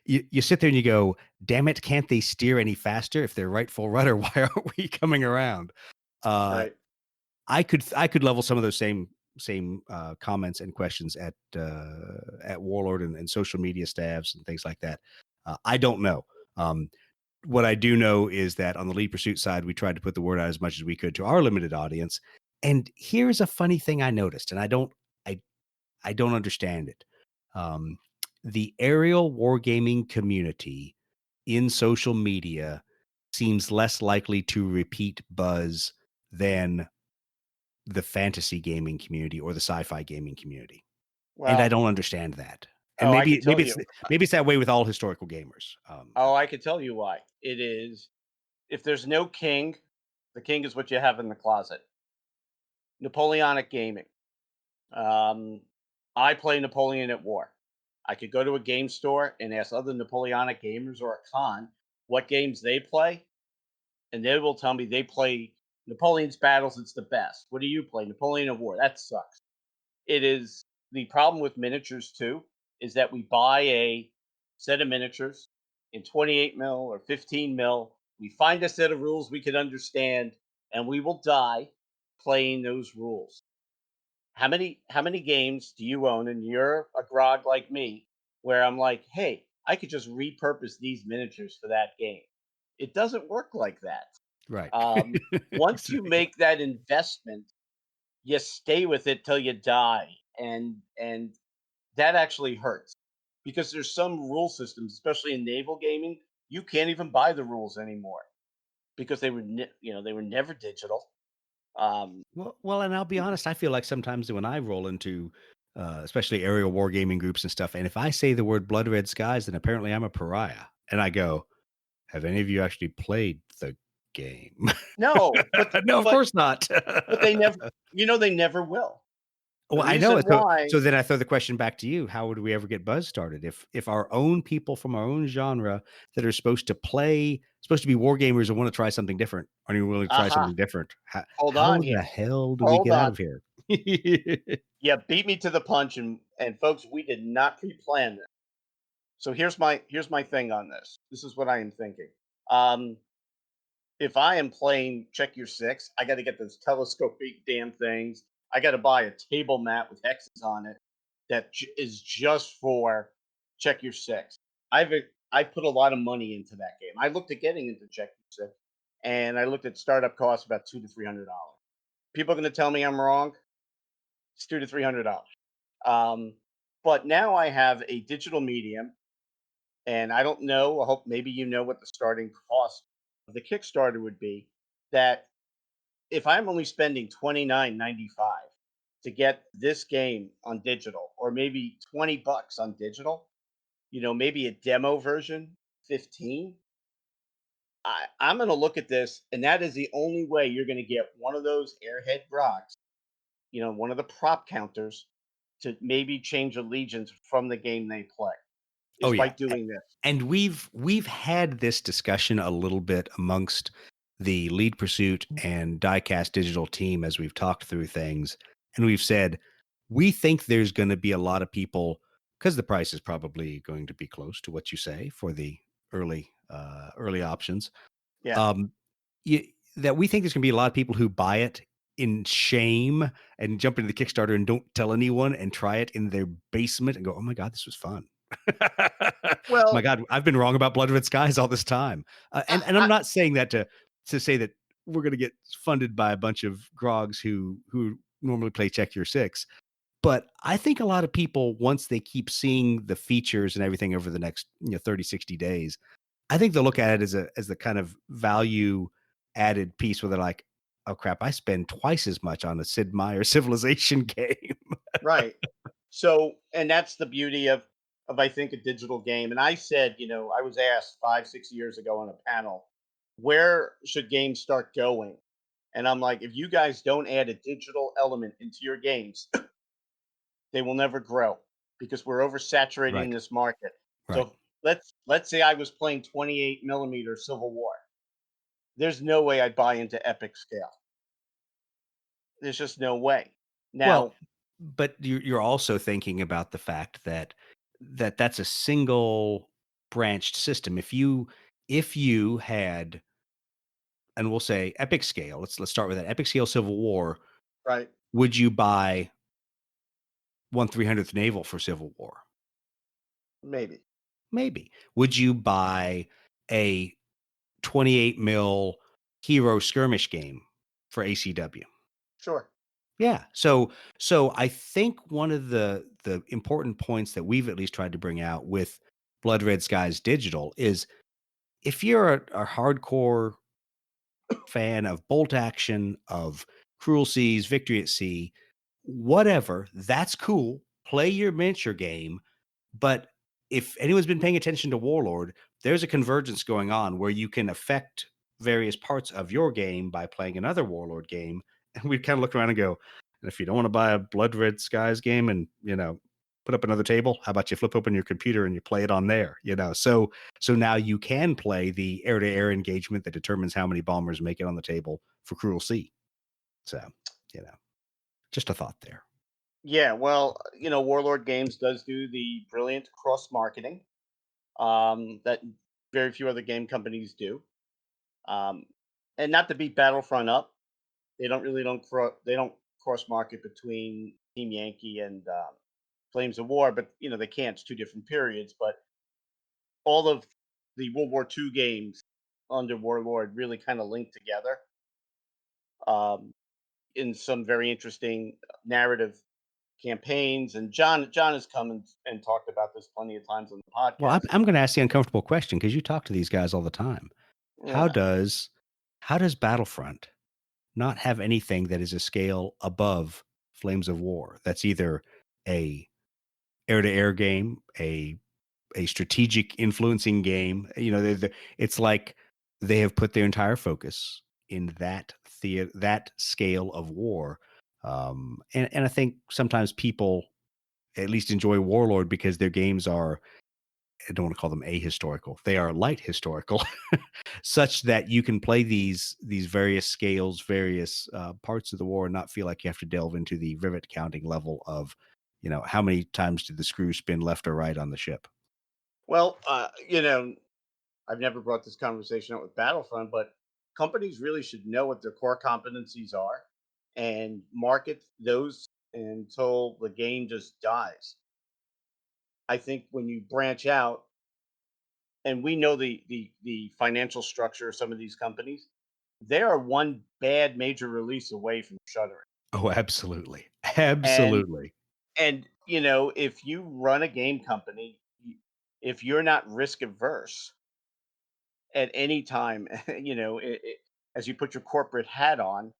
C: You sit there and you go, damn it, can't they steer any faster if they're right full rudder? Why aren't we coming around? Uh,
B: Right.
C: I could level some of those same comments and questions at Warlord and social media staffs and things like that. I don't know. What I do know is that on the lead pursuit side, we tried to put the word out as much as we could to our limited audience. And here's a funny thing I noticed, and I don't understand it. Um, the aerial wargaming community in social media seems less likely to repeat buzz than the fantasy gaming community or the sci-fi gaming community. And I
B: Well,
C: don't understand that. And
B: oh, I
C: maybe
B: could tell you.
C: maybe it's that way with all historical gamers.
B: Oh, I could tell you why. It is if there's no king, the king is what you have in the closet. Napoleonic gaming. Um, I play Napoleon at War. I could go to a game store and ask other Napoleonic gamers or a con what games they play, and they will tell me they play Napoleon's battles. It's the best. What do you play? Napoleon at War. That sucks. It is the problem with miniatures too, is that we buy a set of miniatures in 28 mil or 15 mil. We find a set of rules we can understand, and we will die playing those rules. How many games do you own? And you're a grog like me, where I'm like, hey, I could just repurpose these miniatures for that game. It doesn't work like that.
C: right.
B: Um, Once you make that investment, you stay with it till you die, and that actually hurts because there's some rule systems, especially in naval gaming, you can't even buy the rules anymore because they were never digital. Um,
C: Well, and I'll be honest, I feel like sometimes when I roll into, especially aerial wargaming groups and stuff, and if I say the word blood red skies, then apparently I'm a pariah. And I go, have any of you actually played the game?
B: no, but
C: No, of
B: but
C: course not.
B: but they never, they never will. The
C: Well, I know
B: reason
C: it. So,
B: why,
C: so then I throw the question back to you: how would we ever get buzz started if our own people from our own genre that are supposed to be war gamers and want to try something different, aren't even willing to try
B: aha,
C: something different? How,
B: hold
C: how
B: on
C: the
B: here,
C: hell do we
B: hold
C: get out
B: on.
C: of here?
B: Yeah, beat me to the punch, and folks, we did not pre-plan this. So here's my thing on this. This is what I am thinking. Um, if I am playing check your six, I got to get those telescopic damn things. I got to buy a table mat with hexes on it that is just for check your six. I've I put a lot of money into that game. I looked at getting into check your six, and I looked at startup costs about $200 to $300. People are going to tell me I'm wrong. It's $200 to $300. Um, but now I have a digital medium, and I don't know. I hope maybe you know what the starting cost of the Kickstarter would be. That if I'm only spending $29.95 to get this game on digital, or maybe $20 on digital, maybe a demo version, 15. I'm going to look at this, and that is the only way you're going to get one of those airhead rocks, one of the prop counters, to maybe change allegiance from the game they play,
C: Oh
B: is by
C: yeah,
B: doing this.
C: and we've had this discussion a little bit amongst the Lead Pursuit and Diecast Digital team as we've talked through things, and we've said we think there's going to be a lot of people because the price is probably going to be close to what you say for the early options.
B: Yeah.
C: Um, you, that we think there's going to be a lot of people who buy it in shame and jump into the Kickstarter and don't tell anyone and try it in their basement and go, "Oh my God, this was fun." My
B: Well,
C: God, I've been wrong about Blood Red Skies all this time. And I'm
B: I,
C: not saying that to say that we're going to get funded by a bunch of grogs who normally play Check Your Six. But I think a lot of people, once they keep seeing the features and everything over the next 30, 60 days, I think they'll look at it as the kind of value added piece where they're like, oh crap, I spend twice as much on a Sid Meier Civilization game.
B: right. So, and that's the beauty of I think a digital game. And I said, I was asked 5, 6 years ago on a panel, where should games start going? And I'm like, if you guys don't add a digital element into your games, they will never grow because we're oversaturating
C: Right.
B: this market.
C: Right.
B: So let's say I was playing 28 millimeter Civil War. There's no way I'd buy into epic scale. There's just no way.
C: Well,
B: Now,
C: but you're also thinking about the fact that's a single branched system. If you had, and we'll say epic scale, let's start with that epic scale Civil War,
B: right?
C: would you buy 1/300th naval for Civil War?
B: Maybe.
C: Maybe. Would you buy a 28 mil hero skirmish game for ACW?
B: Sure.
C: Yeah. So I think one of the important points that we've at least tried to bring out with Blood Red Skies Digital is if you're a hardcore fan of bolt action, of Cruel Seas, Victory at Sea, whatever, that's cool. Play your miniature game. But if anyone's been paying attention to Warlord, there's a convergence going on where you can affect various parts of your game by playing another Warlord game. And we kind of look around and go, and if you don't want to buy a Blood Red Skies game and, put up another table, how about you flip open your computer and you play it on there, So now you can play the air-to-air engagement that determines how many bombers make it on the table for Cruel Sea. So, just a thought there.
B: Yeah, well, Warlord Games does do the brilliant cross marketing that very few other game companies do. Um, and not to beat Battlefront up, they don't cross market between Team Yankee and Flames of War, but they can't. It's two different periods. But all of the World War II games under Warlord really kind of link together in some very interesting narrative campaigns. And John has come and talked about this plenty of times on the
C: Well, I'm,
B: podcast.
C: I'm going to ask the uncomfortable question because you talk to these guys all the time. How
B: Yeah.
C: does how does Battlefront not have anything that is a scale above Flames of War? That's either a air-to-air game, a strategic influencing game. It's like they have put their entire focus in that scale of war. And I think sometimes people at least enjoy Warlord because their games are, I don't want to call them ahistorical. They are light historical, such that you can play these various scales, various parts of the war, and not feel like you have to delve into the rivet counting level of, how many times did the screw spin left or right on the ship.
B: Well, I've never brought this conversation up with Battlefront, but companies really should know what their core competencies are and market those until the game just dies. I think when you branch out, and we know the financial structure of some of these companies, they are one bad major release away from shuttering.
C: Oh, absolutely,
B: And
C: absolutely.
B: if you run a game company, if you're not risk averse at any time, as you put your corporate hat on,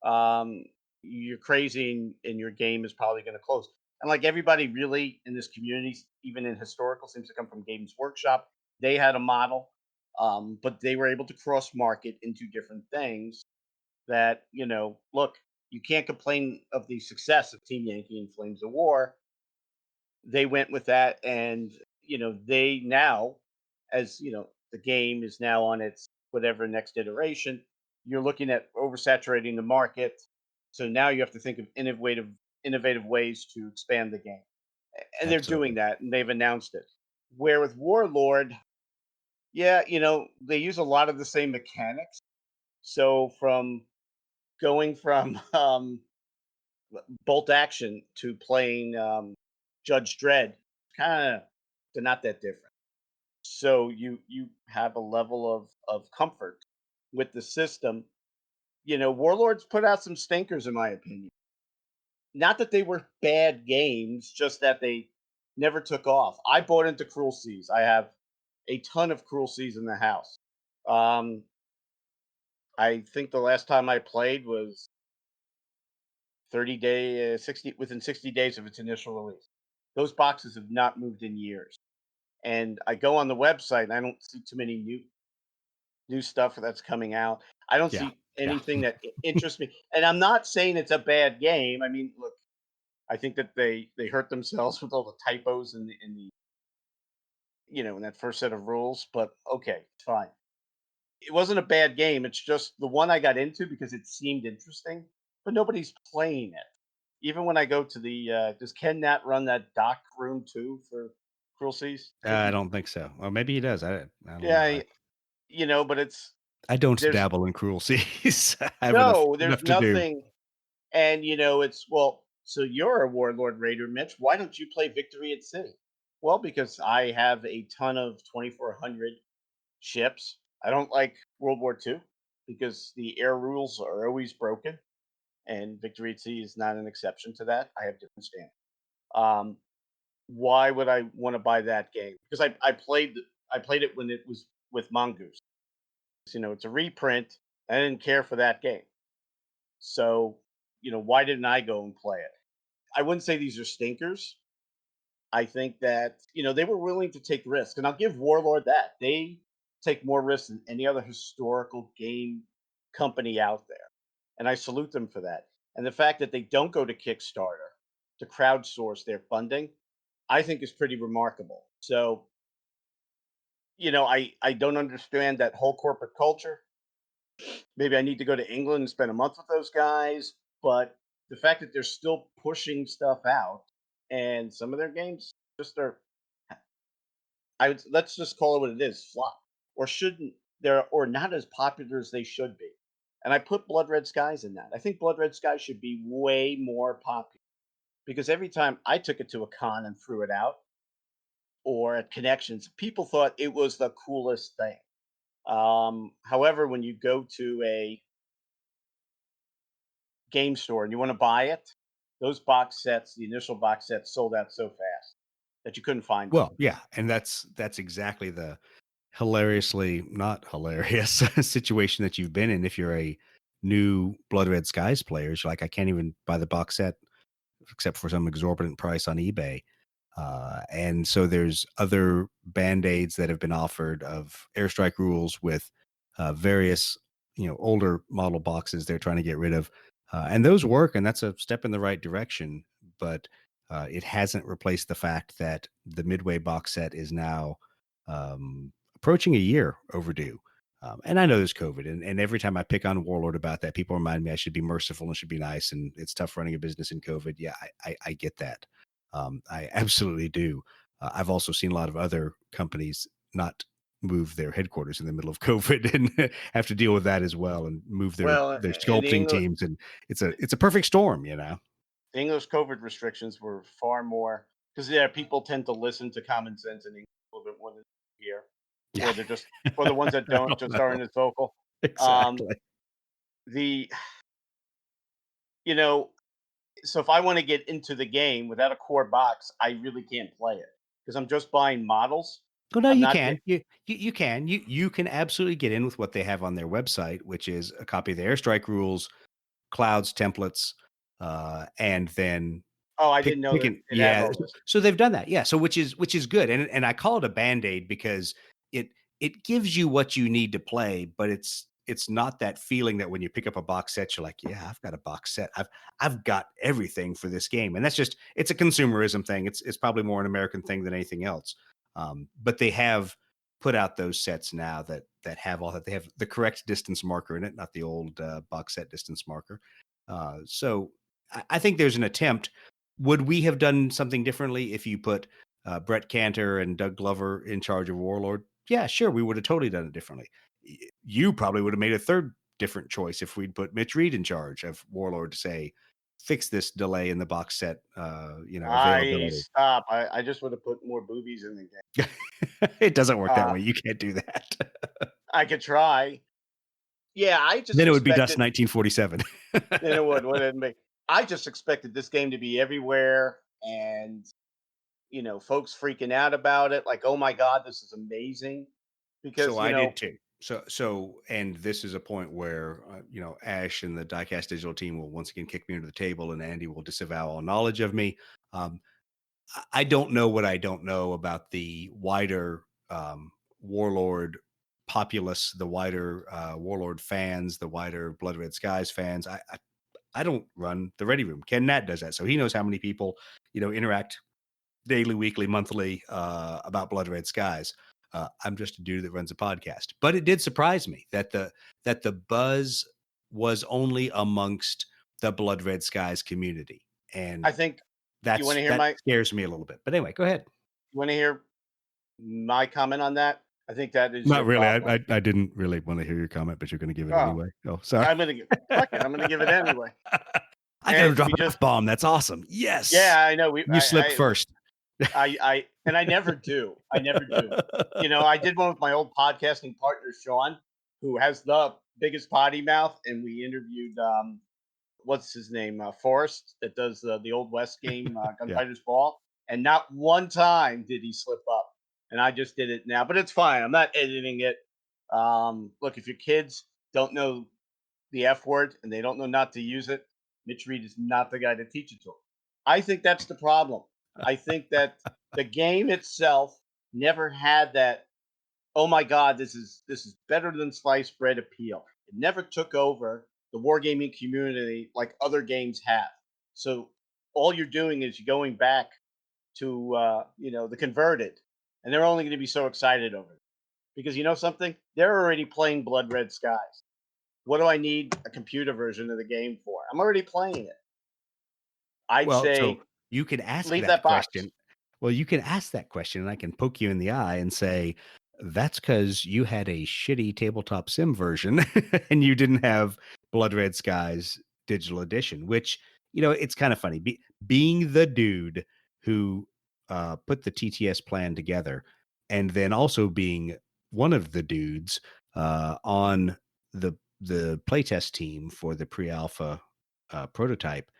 B: um, you're crazy and your game is probably going to close. And like everybody really in this community, even in historical, seems to come from Games Workshop. They had a model, but they were able to cross market into different things that, look, you can't complain of the success of Team Yankee and Flames of War. They went with that, and they now, as the game is now on its whatever next iteration, you're looking at oversaturating the market. So now you have to think of innovative ways to expand the game. And they're doing
C: Absolutely.
B: that and they've announced it. Where with Warlord, yeah, they use a lot of the same mechanics. So from going from bolt action to playing Judge Dredd, kind of they're not that different. So you have a level of comfort with the system. Warlords put out some stinkers in my opinion. Not that they were bad games, just that they never took off. I bought into Cruel Seas. I have a ton of Cruel Seas in the house. Um, I think the last time I played was 60 within 60 days of its initial release. Those boxes have not moved in years. And I go on the website and I don't see too many new stuff that's coming out. I don't
C: Yeah.
B: see
C: Yeah.
B: anything that interests me. And I'm not saying it's a bad game. I mean, look, I think that they hurt themselves with all the typos in the in that first set of rules, but okay, fine. It wasn't a bad game. It's just the one I got into because it seemed interesting, but nobody's playing it. Even when I go to the does Ken Nat run that doc room too for Cruel Seas? I think
C: I
B: he
C: don't think so. Or maybe he does. I don't know.
B: yeah, but
C: I don't
B: there's
C: dabble in cruel seas. I have enough
B: no, there's
C: enough to do.
B: nothing. And it's well, so you're a Warlord Raider, Mitch. Why don't you play Victory at Sea? Well, because I have a ton of 2400 ships. I don't like World War II because the air rules are always broken, and Victory at Sea is not an exception to that. I have different standards. Um, why would I want to buy that game? Because I played it when it was with Mongoose. It's a reprint. I didn't care for that game. So, why didn't I go and play it? I wouldn't say these are stinkers. I think that, they were willing to take risks. And I'll give Warlord that. They take more risks than any other historical game company out there. And I salute them for that. And the fact that they don't go to Kickstarter to crowdsource their funding, I think is pretty remarkable. So, I don't understand that whole corporate culture. Maybe I need to go to England and spend a month with those guys. But the fact that they're still pushing stuff out and some of their games just are, let's just call it what it is, flop, or shouldn't they're or not as popular as they should be. And I put Blood Red Skies in that. I think Blood Red Skies should be way more popular because every time I took it to a con and threw it out or at connections, people thought it was the coolest thing. However, when you go to a game store and you want to buy it, those box sets, the initial box sets, sold out so fast that you couldn't find them.
C: Well, yeah, and that's exactly the hilariously not hilarious situation that you've been in. If you're a new Blood Red Skies player, you're like, I can't even buy the box set except for some exorbitant price on eBay. And so there's other band-aids that have been offered of airstrike rules with various, older model boxes they're trying to get rid of. And those work, and that's a step in the right direction. But it hasn't replaced the fact that the Midway box set is now approaching a year overdue. And I know there's COVID, and every time I pick on Warlord about that, people remind me I should be merciful and should be nice, and it's tough running a business in COVID. Yeah, I get that. I absolutely do. I've also seen a lot of other companies not move their headquarters in the middle of COVID and have to deal with that as well, and move their
B: Well,
C: their
B: and the
C: sculpting teams, and it's a perfect storm.
B: English COVID restrictions were far more because yeah, people tend to listen to common sense in English a little bit more than here,
C: Yeah,
B: or they're just or the ones that
C: I
B: don't
C: don't
B: just
C: know
B: aren't as vocal. Um,
C: exactly.
B: the you know, so if I want to get into the game without a core box, I really can't play it because I'm just buying models.
C: Well, no,
B: I'm
C: you
B: not
C: can.
B: get
C: You can. You can absolutely get in with what they have on their website, which is a copy of the airstrike rules, clouds, templates, and then
B: Oh, I
C: pick
B: didn't know that
C: picking.
B: it had
C: Yeah,
B: all this.
C: so they've done that. Yeah, so which is good, and I call it a band-aid because it it gives you what you need to play, but it's not that feeling that when you pick up a box set, you're like, yeah, I've got a box set. I've got everything for this game, and that's just it's a consumerism thing. It's probably more an American thing than anything else. But they have put out those sets now that have all that. They have the correct distance marker in it, not the old box set distance marker. So I think there's an attempt. Would we have done something differently if you put Brett Cantor and Doug Glover in charge of Warlord? Yeah, sure, we would have totally done it differently. You probably would have made a third different choice if we'd put Mitch Reed in charge of Warlord to say, fix this delay in the box set, availability.
B: I just would have put more boobies in the game.
C: It doesn't work that way. You can't do that.
B: I could try. Yeah, I just
C: then it would be Dust 1947.
B: Then it would, wouldn't it? I just expected this game to be everywhere, and folks freaking out about it, like, "Oh my God, this is amazing!" Because
C: so I did too. So, and this is a point where Ash and the Diecast Digital team will once again kick me under the table, and Andy will disavow all knowledge of me. I don't know what I don't know about the wider Warlord populace, the wider Warlord fans, the wider Blood Red Skies fans. I don't run the Ready Room. Ken Nat does that, so he knows how many people interact daily, weekly, monthly about Blood Red Skies. I'm just a dude that runs a podcast, but it did surprise me that the buzz was only amongst the Blood Red Skies community, and
B: I think that
C: scares me a little bit. But anyway, go ahead.
B: You want to hear my comment on that? I think that is
C: not really. I didn't really want to hear your comment, but you're going to give it anyway. Oh, sorry.
B: I'm going to give it anyway.
C: I got to drop an F-bomb. That's awesome. Yes.
B: Yeah, I know.
C: You slipped first.
B: I never do. I did one with my old podcasting partner, Sean, who has the biggest potty mouth, and we interviewed what's his name, Forrest, that does the Old West game, Gunfighter's Ball, and not one time did he slip up. And I just did it now, but it's fine. I'm not editing it. Look, if your kids don't know the F word and they don't know not to use it, Mitch Reed is not the guy to teach it to them. I think that's the problem. I think that the game itself never had that, oh my God, this is better than sliced bread appeal. It never took over the wargaming community like other games have. So all you're doing is you're going back to the converted, and they're only going to be so excited over it. Because something? They're already playing Blood Red Skies. What do I need a computer version of the game for? I'm already playing it. I'd say
C: so you can ask
B: that
C: question. Well, you can ask that question, and I can poke you in the eye and say, that's because you had a shitty tabletop sim version and you didn't have Blood Red Skies digital edition, which, it's kind of funny. Being the dude who put the TTS plan together, and then also being one of the dudes on the playtest team for the pre-alpha prototype,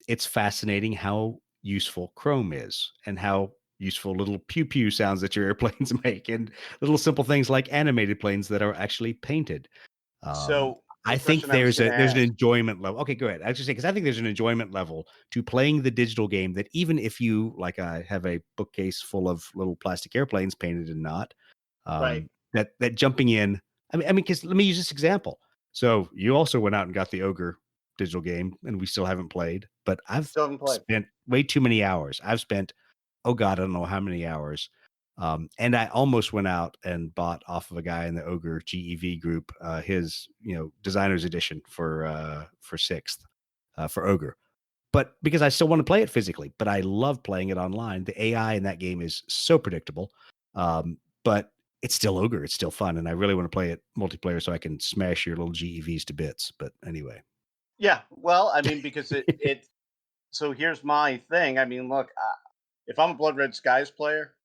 C: it's fascinating how useful Chrome is and how useful little pew pew sounds that your airplanes make, and little simple things like animated planes that are actually painted.
B: So
C: I think there's an enjoyment level. Okay, go ahead. I was just say, because I think there's an enjoyment level to playing the digital game that even if you, like I have a bookcase full of little plastic airplanes painted and not,
B: right.
C: That jumping in. I mean, because let me use this example. So you also went out and got the Ogre digital game, and we still haven't played, but I've spent way too many hours. I've spent, oh God, I don't know how many hours. And I almost went out and bought off of a guy in the Ogre GEV group, his, designer's edition for 6th, for Ogre. But because I still want to play it physically, but I love playing it online. The AI in that game is so predictable. But it's still Ogre. It's still fun. And I really want to play it multiplayer so I can smash your little GEVs to bits. But anyway.
B: Yeah. Well, I mean, because it so here's my thing. I mean, look, if I'm a Blood Red Skies player,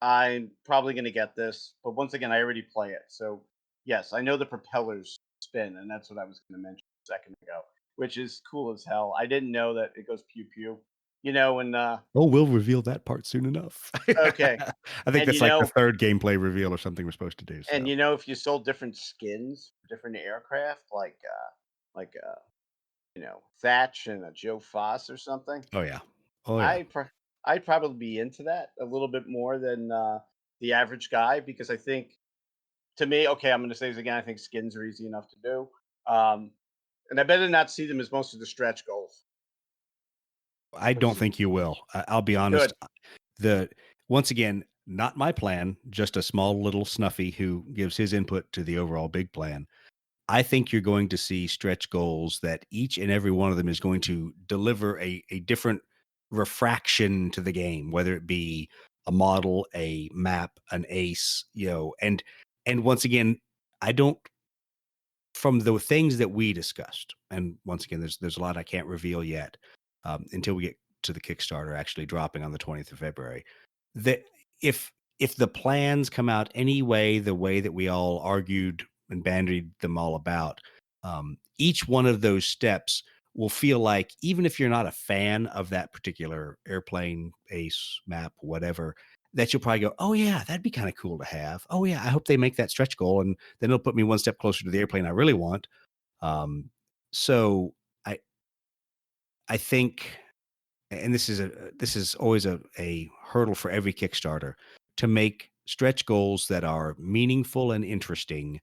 B: I'm probably going to get this. But once again, I already play it. So, yes, I know the propellers spin, and that's what I was going to mention a second ago, which is cool as hell. I didn't know that it goes pew-pew. And
C: we'll reveal that part soon enough.
B: Okay.
C: I think that's like the third gameplay reveal or something we're supposed to do. So.
B: And, if you sold different skins, different aircraft, like Thatch and a Joe Foss or something.
C: Oh, yeah. Oh, yeah.
B: I'd probably be into that a little bit more than the average guy, because I think, to me, okay, I'm going to say this again, I think skins are easy enough to do. And I better not see them as most of the stretch goals.
C: I don't think you will. I'll be honest.
B: Good.
C: Once again, not my plan, just a small little snuffy who gives his input to the overall big plan. I think you're going to see stretch goals that each and every one of them is going to deliver a different refraction to the game, whether it be a model, a map, an ace, and once again, I don't from the things that we discussed, and once again, there's a lot I can't reveal yet until we get to the Kickstarter actually dropping on the 20th of February. That if the plans come out anyway, the way that we all argued and bandied them all about, each one of those steps will feel like, even if you're not a fan of that particular airplane, ace, map, whatever, that you'll probably go, oh yeah, that'd be kind of cool to have. Oh yeah, I hope they make that stretch goal, and then it'll put me one step closer to the airplane I really want. So I think, and this is always a hurdle for every Kickstarter, to make stretch goals that are meaningful and interesting,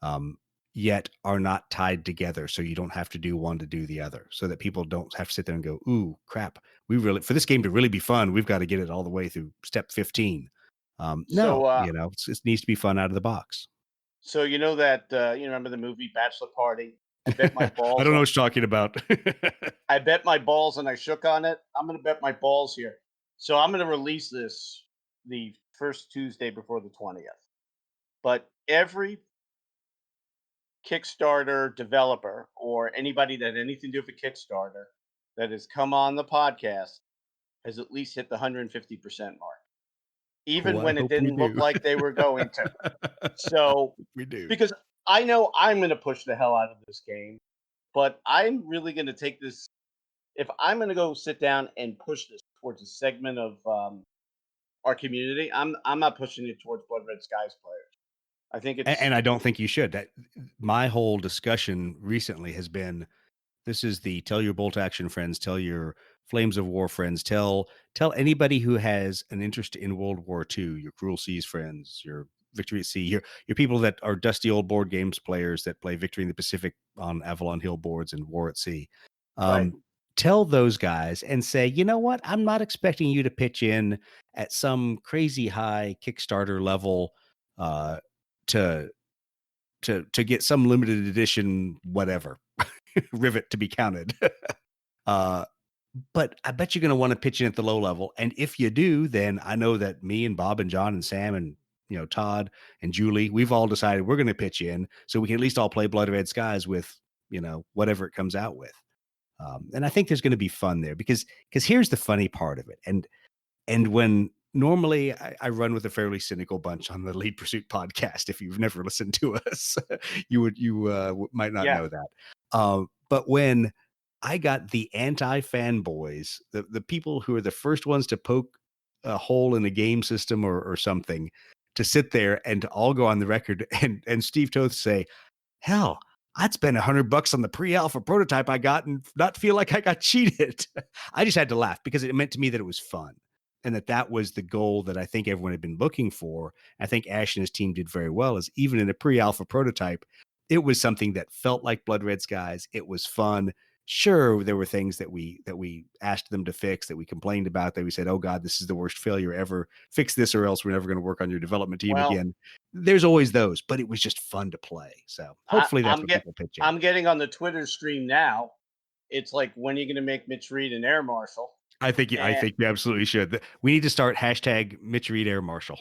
C: um, yet are not tied together. So you don't have to do one to do the other, so that people don't have to sit there and go, ooh, crap. For this game to really be fun, we've got to get it all the way through step 15.
B: So,
C: It needs to be fun out of the box.
B: so you know that you remember the movie Bachelor Party? I bet my
C: I
B: balls.
C: don't know what you're talking about.
B: I bet my balls and I shook on it. I'm going to bet my balls here. So I'm going to release this the first Tuesday before the 20th. But every Kickstarter developer or anybody that had anything to do with Kickstarter that has come on the podcast has at least hit the 150% mark, even
C: I
B: when it
C: hope we
B: didn't look
C: do.
B: like they were going to. So,
C: We do.
B: because I know I'm going to push the hell out of this game, but I'm really going to take this. If I'm going to go sit down and push this towards a segment of our community, I'm not pushing it towards Blood Red Skies players. I think it's
C: And I don't think you should. That my whole discussion recently has been, this is the tell your bolt action friends, tell your Flames of War friends, tell anybody who has an interest in World War II, your Cruel Seas friends, your Victory at Sea, your people that are dusty old board games players that play Victory in the Pacific on Avalon Hill boards and War at Sea.
B: right.
C: Tell those guys and say, you know what? I'm not expecting you to pitch in at some crazy high Kickstarter level uh, to get some limited edition whatever rivet to be counted. uh, but I bet you're going to want to pitch in at the low level. And if you do, then I know that me and Bob and John and Sam and Todd and Julie, we've all decided we're going to pitch in so we can at least all play Blood Red Skies with whatever it comes out with. And I think there's going to be fun there because here's the funny part of it. And when normally I run with a fairly cynical bunch on the Lead Pursuit podcast, if you've never listened to us, you might not know that. But when I got the anti-fanboys, the people who are the first ones to poke a hole in a game system or something, to sit there and to all go on the record and Steve Toth say, hell, I'd spend $100 on the pre-alpha prototype I got and not feel like I got cheated. I just had to laugh because it meant to me that it was fun and that was the goal that I think everyone had been looking for. I think Ash and his team did very well, is even in a pre-alpha prototype, it was something that felt like Blood Red Skies. It was fun. Sure, there were things that we asked them to fix, that we complained about, that we said, oh God, this is the worst failure ever. Fix this or else we're never going to work on your development team again. There's always those, but it was just fun to play. So hopefully that's what people pitch in.
B: I'm getting on the Twitter stream now. It's like, when are you going to make Mitch Reed an air marshal?
C: I think you absolutely should. We need to start hashtag Mitch Reed Air Marshal.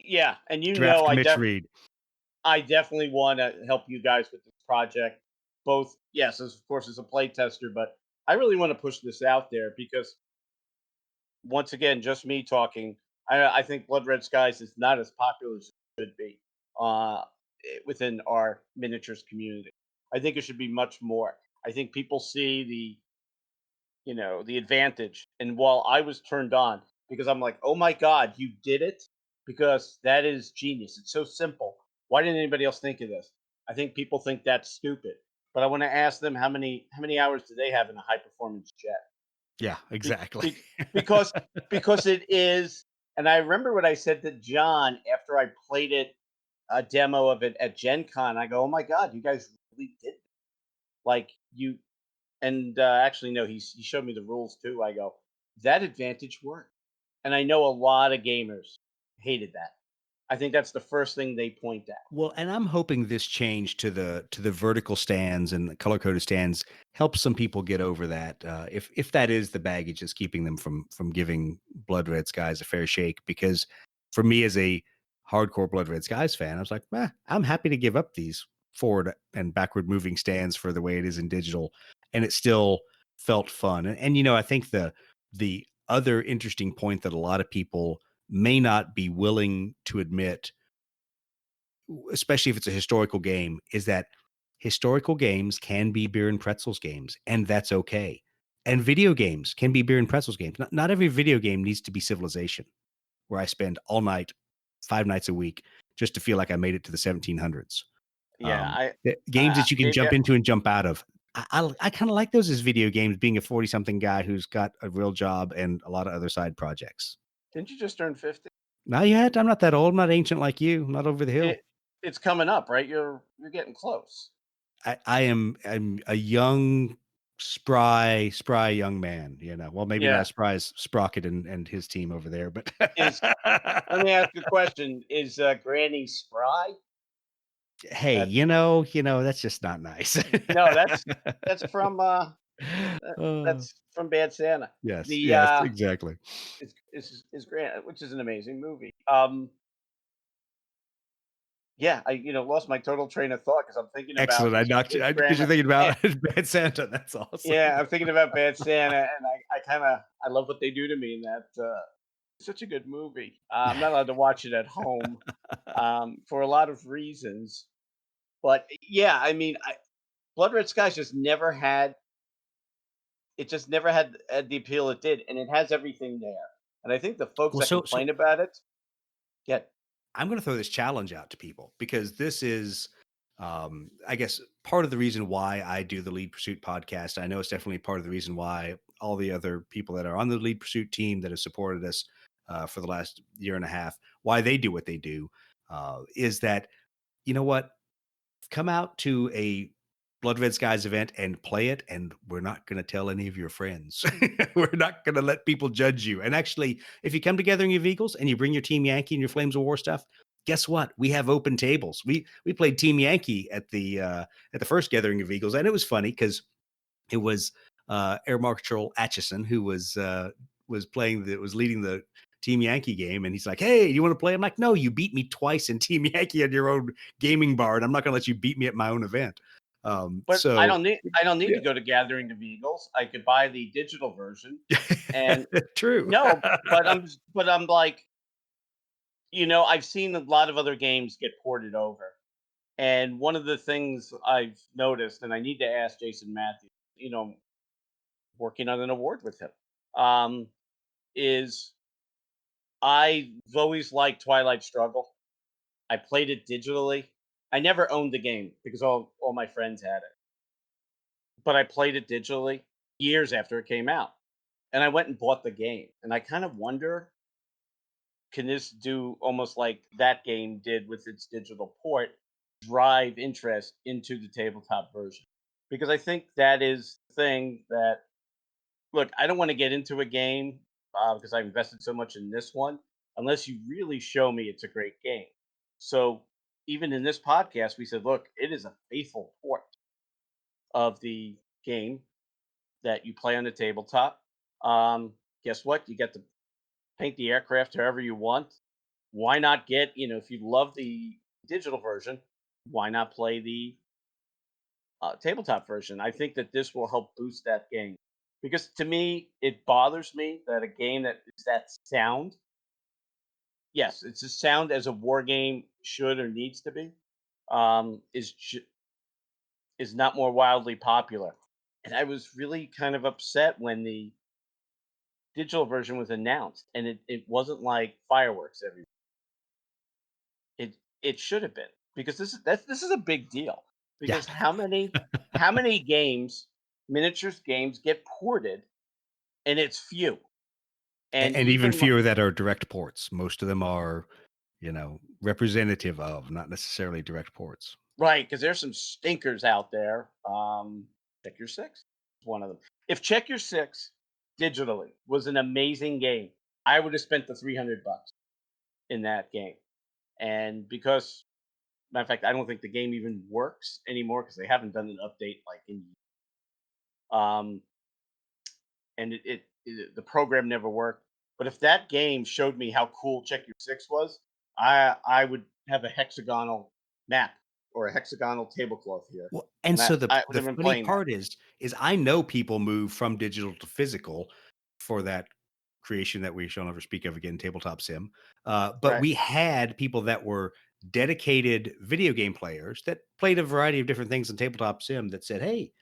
B: Yeah, and
C: Draft Mitch Reed.
B: I definitely want to help you guys with this project. Both, yes, of course, as a play tester, but I really want to push this out there because, once again, just me talking, I think Blood Red Skies is not as popular as it should be within our miniatures community. I think it should be much more. I think people see the advantage. And while I was turned on because I'm like, oh my God, you did it, because that is genius. It's so simple. Why didn't anybody else think of this? I think people think that's stupid, but I want to ask them how many hours do they have in a high performance jet?
C: Yeah, exactly.
B: Because it is. And I remember what I said to John after I played it, a demo of it at Gen Con. I go, oh my God, you guys really did it. Like you. And actually, no, he showed me the rules too. I go, that advantage worked. And I know a lot of gamers hated that. I think that's the first thing they point out.
C: Well, and I'm hoping this change to the vertical stands and the color coded stands helps some people get over that. If that is the baggage that's keeping them from giving Blood Red Skies a fair shake, because for me as a hardcore Blood Red Skies fan, I was like, I'm happy to give up these forward and backward moving stands for the way it is in digital, and it still felt fun. And you know, I think the other interesting point that a lot of people may not be willing to admit, especially if it's a historical game, is that historical games can be beer and pretzels games, and that's okay. And video games can be beer and pretzels games. Not every video game needs to be Civilization, where I spend all night, 5 nights a week, just to feel like I made it to the 1700s.
B: Yeah,
C: Games that you can
B: maybe
C: jump into and jump out of. I kind of like those as video games, being a 40-something guy who's got a real job and a lot of other side projects.
B: didn't you just turn 50?
C: Not yet. I'm not that old. I'm not ancient like you. I'm not over the hill.
B: It's coming up, right? You're getting close.
C: I'm a young, spry young man, you know. Well, maybe
B: Yeah.
C: not as spry as Sprocket and his team over there, but
B: Let me ask you a question. Is Granny spry?
C: hey,
B: That's,
C: you know, that's just not nice.
B: no, that's from
C: Oh,
B: that's from Bad Santa.
C: yes,
B: The
C: yes, exactly.
B: is Grant, which is an amazing movie. Yeah, I lost my total train of thought because I'm thinking about
C: Excellent. I knocked you because you're thinking about Bad Santa. That's awesome.
B: yeah, I'm thinking about Bad Santa, and I love what they do to me in that. Such a good movie. I'm not allowed to watch it at home for a lot of reasons, but yeah, I mean, Blood Red Skies just never had. It just never had the appeal it did, and it has everything there. And I think the folks
C: Well,
B: that
C: so
B: complain about it, yeah,
C: I'm going to throw this challenge out to people, because this is, I guess, part of the reason why I do the Lead Pursuit podcast. I know it's definitely part of the reason why all the other people that are on the Lead Pursuit team that have supported us for the last year and a half, why they do what they do, is that, you know what, come out to a Blood Red Skies event and play it, and we're not going to tell any of your friends. We're not going to let people judge you. And actually, if you come to Gathering of Eagles and you bring your Team Yankee and your Flames of War stuff, guess what? We have open tables. We played Team Yankee at the first Gathering of Eagles, and it was funny because it was Air Marshal Atchison who was leading the Team Yankee game, and he's like, "Hey, you want to play?" I'm like, "No, you beat me twice in Team Yankee at your own gaming bar, and I'm not going to let you beat me at my own event."
B: but I
C: So
B: don't need
C: yeah.
B: to go to Gathering of Eagles. I could buy the digital version, and
C: True.
B: no, but I'm like, I've seen a lot of other games get ported over, and one of the things I've noticed, and I need to ask Jason Matthews, working on an award with him, is I've always liked Twilight Struggle. I played it digitally. I never owned the game because all my friends had it, but I played it digitally years after it came out, and I went and bought the game. And I kind of wonder, can this do almost like that game did with its digital port, drive interest into the tabletop version? Because I think that is the thing that, look, I don't want to get into a game because I invested so much in this one unless you really show me it's a great game. So even in this podcast, we said, look, it is a faithful port of the game that you play on the tabletop. Guess what? You get to paint the aircraft however you want. Why not get, if you love the digital version, why not play the tabletop version? I think that this will help boost that game. Because to me, it bothers me that a game that is that sound, yes, it's as sound as a war game should or needs to be, is not more wildly popular. And I was really kind of upset when the digital version was announced, and it wasn't like fireworks every. It should have been, because this is a big deal,
C: Yeah.
B: because how many games, miniatures games, get ported, and it's few. And
C: And even
B: even
C: fewer that are direct ports. Most of them are, representative of, not necessarily direct ports.
B: right, because there's some stinkers out there. Check Your Six is one of them. If Check Your Six digitally was an amazing game. I would have spent the $300 in that game. And because, matter of fact, I don't think the game even works anymore because they haven't done an update like in um and the program never worked. But if that game showed me how cool Check Your Six was, I would have a hexagonal map or a hexagonal tablecloth here,
C: Well, and
B: and
C: so the
B: I would
C: the
B: have been
C: funny
B: playing that.
C: part is I know people move from digital to physical for that creation that we shall never speak of again, tabletop sim. But
B: Right.
C: we had people that were dedicated video game players that played a variety of different things in tabletop sim that said, "Hey,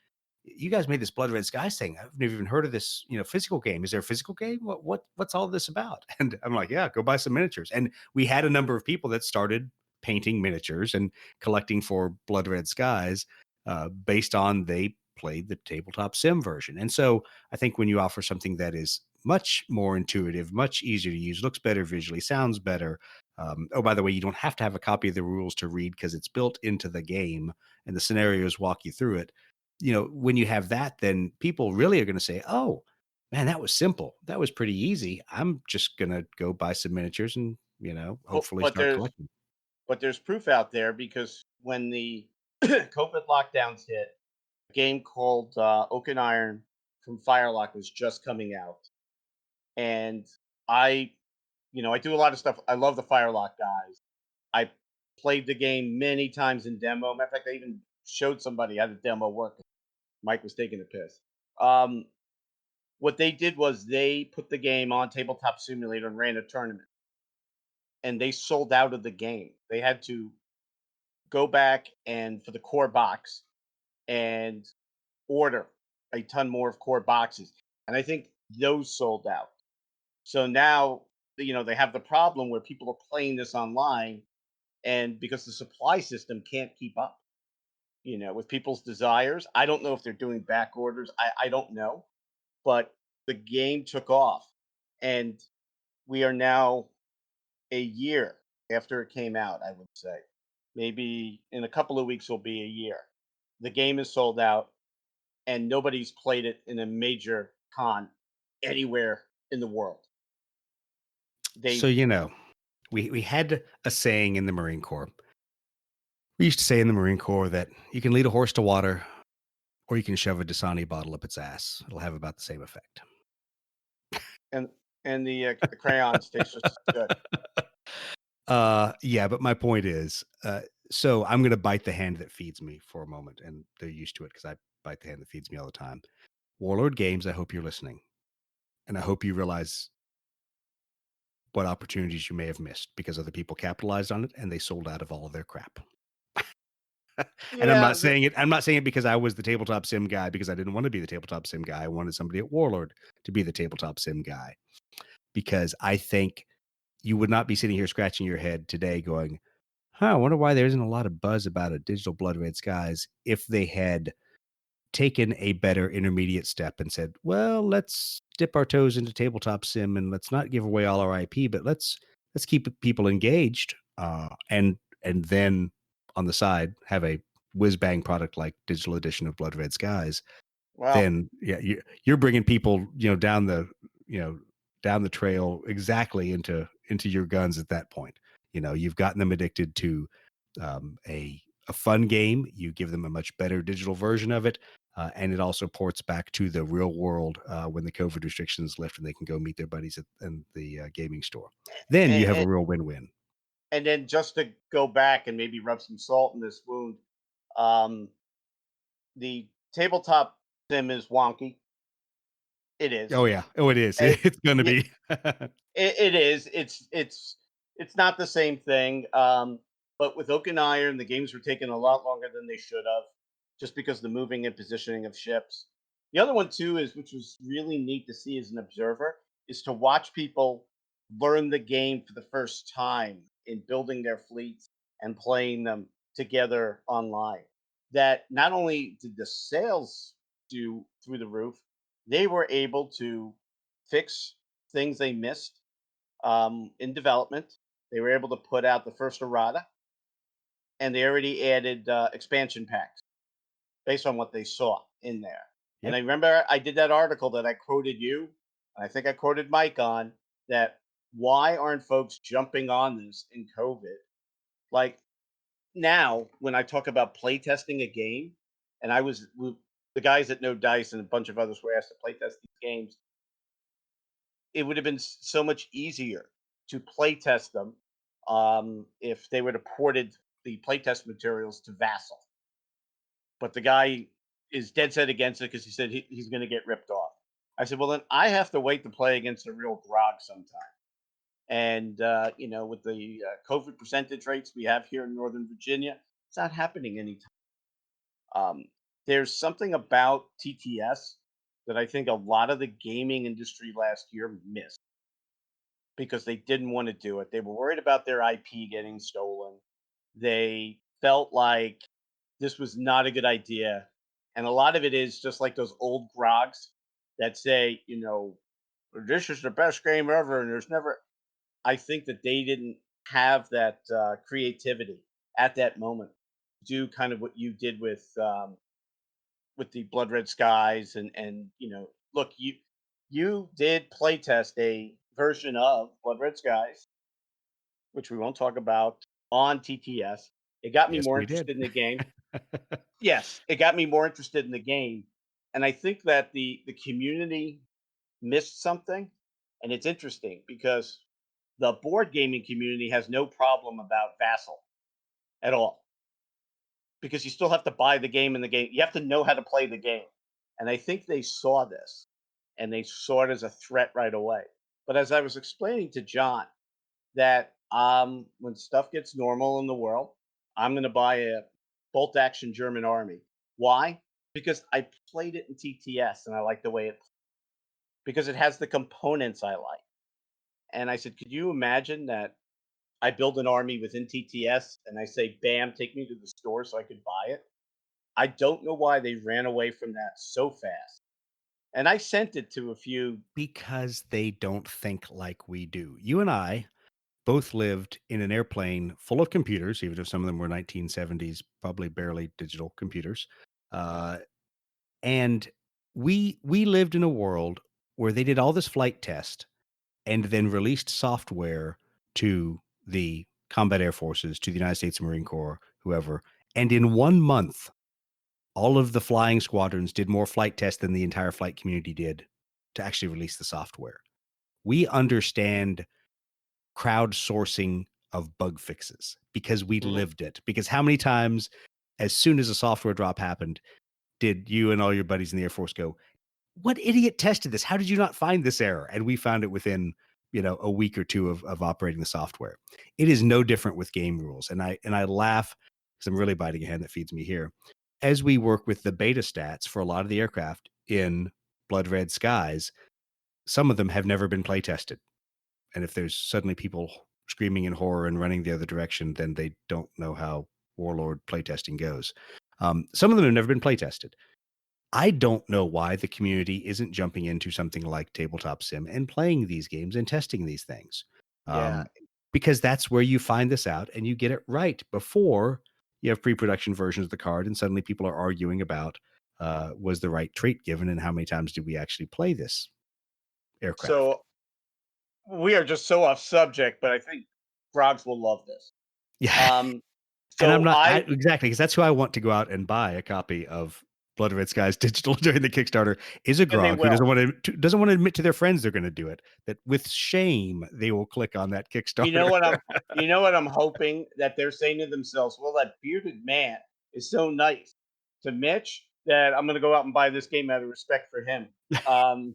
C: you guys made this Blood Red Skies thing. I've never even heard of this, physical game. Is there a physical game? What's all this about?" And I'm like, "Yeah, go buy some miniatures." And we had a number of people that started painting miniatures and collecting for Blood Red Skies based on they played the tabletop sim version. And so I think when you offer something that is much more intuitive, much easier to use, looks better visually, sounds better. Oh, by the way, you don't have to have a copy of the rules to read because it's built into the game and the scenarios walk you through it. When you have that, then people really are going to say, "Oh, man, that was simple. That was pretty easy. I'm just going to go buy some miniatures and,
B: But,
C: hopefully
B: but
C: start
B: there's
C: collecting."
B: but there's proof out there because when the COVID lockdowns hit, a game called Oak and Iron from Firelock was just coming out, and I, I do a lot of stuff. I love the Firelock guys. I played the game many times in demo. Matter of fact, I even showed somebody how the demo worked. Mike was taking a piss. Um, what they did was they put the game on Tabletop Simulator and ran a tournament, and they sold out of the game. They had to go back and for the core box and order a ton more of core boxes, and I think those sold out. So now, they have the problem where people are playing this online, and because the supply system can't keep up, with people's desires. I don't know if they're doing back orders. I don't know, but the game took off, and we are now a year after it came out. I would say maybe in a couple of weeks will be a year. The game is sold out, and nobody's played it in a major con anywhere in the world.
C: So,
B: They've
C: we had a saying in the Marine Corps. We used to say in the Marine Corps that you can lead a horse to water or you can shove a Dasani bottle up its ass. It'll have about the same effect.
B: and the crayons taste just as good.
C: Yeah, but my point is, so I'm going to bite the hand that feeds me for a moment, and they're used to it because I bite the hand that feeds me all the time. Warlord Games, I hope you're listening, and I hope you realize what opportunities you may have missed because other people capitalized on it and they sold out of all of their crap. And I'm
B: Yeah,
C: not saying it. I'm not saying it because I was the tabletop sim guy because I didn't want to be the tabletop sim guy. I wanted somebody at Warlord to be the tabletop sim guy because I think you would not be sitting here scratching your head today going, "Huh, I wonder why there isn't a lot of buzz about a digital Blood Red Skies," if they had taken a better intermediate step and said, "Well, let's dip our toes into tabletop sim and let's not give away all our IP, but let's keep people engaged, and then on the side have a whiz bang product like digital edition of Blood Red Skies."
B: well,
C: Then yeah, you're bringing people you know down the trail exactly into your guns at that point. You've gotten them addicted to a fun game. You give them a much better digital version of it, and it also ports back to the real world when the COVID restrictions lift and they can go meet their buddies in the gaming store. Then you have a
B: and,
C: real win-win.
B: and then just to go back and maybe rub some salt in this wound, um, the tabletop sim is wonky. It is.
C: Oh yeah, oh it is.
B: It,
C: It's going to
B: it,
C: be.
B: it is. It's not the same thing. But with Oak and Iron, the games were taking a lot longer than they should have, just because the moving and positioning of ships. The other one too is, which was really neat to see as an observer, is to watch people learn the game for the first time in building their fleets and playing them together online. That not only did the sales do through the roof, they were able to fix things they missed in development. They were able to put out the first errata, and they already added expansion packs based on what they saw in there. And I
C: Yep.
B: remember I did that article that I quoted you. and I think I quoted Mike on that. Why aren't folks jumping on this in COVID? Like now, when I talk about playtesting a game, and the guys that know Dice and a bunch of others were asked to playtest these games, it would have been so much easier to playtest them if they would have ported the playtest materials to Vassal. But the guy is dead set against it because he said he's going to get ripped off. I said, well, then I have to wait to play against a real grog sometime. And, with the COVID percentage rates we have here in Northern Virginia, it's not happening anytime. There's something about TTS that I think a lot of the gaming industry last year missed because they didn't want to do it. They were worried about their IP getting stolen. They felt like this was not a good idea. And a lot of it is just like those old grogs that say, this is the best game ever. And there's never, I think that they didn't have that creativity at that moment to do kind of what you did with the Blood Red Skies and look, you did playtest a version of Blood Red Skies, which we won't talk about on TTS. It got me
C: Yes,
B: more
C: we did.
B: interested in the game. Yes, it got me more interested in the game, and I think that the community missed something, and it's interesting because the board gaming community has no problem about Vassal at all because you still have to buy the game in the game. You have to know how to play the game. And I think they saw this and they saw it as a threat right away. But as I was explaining to John, that when stuff gets normal in the world, I'm going to buy a bolt action German army. Why? Because I played it in TTS and I like the way because it has the components I like. And I said, could you imagine that I build an army within TTS and I say, bam, take me to the store so I could buy it? I don't know why they ran away from that so fast. And I sent it to a few.
C: Because they don't think like we do. You and I both lived in an airplane full of computers, even if some of them were 1970s, probably barely digital computers. And we lived in a world where they did all this flight test and then released software to the combat air forces, to the United States Marine Corps, whoever. And in 1 month, all of the flying squadrons did more flight tests than the entire flight community did to actually release the software. We understand crowdsourcing of bug fixes because we
B: Mhm.
C: lived it. Because how many times, as soon as a software drop happened, did you and all your buddies in the Air Force go, what idiot tested this? How did you not find this error? And we found it within, a week or two of operating the software. It is no different with game rules. And I laugh because I'm really biting a hand that feeds me here. As we work with the beta stats for a lot of the aircraft in Blood Red Skies, some of them have never been play tested. And if there's suddenly people screaming in horror and running the other direction, then they don't know how Warlord playtesting goes. Some of them have never been playtested. I don't know why the community isn't jumping into something like Tabletop Sim and playing these games and testing these things.
B: Yeah.
C: Because that's where you find this out and you get it right before you have pre-production versions of the card and suddenly people are arguing about was the right trait given and how many times did we actually play this aircraft.
B: So we are just so off subject, but I think frogs will love this.
C: Yeah.
B: Um,
C: And I'm
B: so
C: not
B: I
C: exactly because that's who I want to go out and buy a copy of Blood Red Skies digital during the Kickstarter is a
B: and they
C: grog who
B: will.
C: doesn't want to admit to their friends they're going to do it. That with shame they will click on that
B: You know
C: Kickstarter.
B: what I'm you know what I'm hoping that they're saying to themselves, well, that bearded man is so nice to Mitch that I'm gonna go out and buy this game out of respect for him. Um,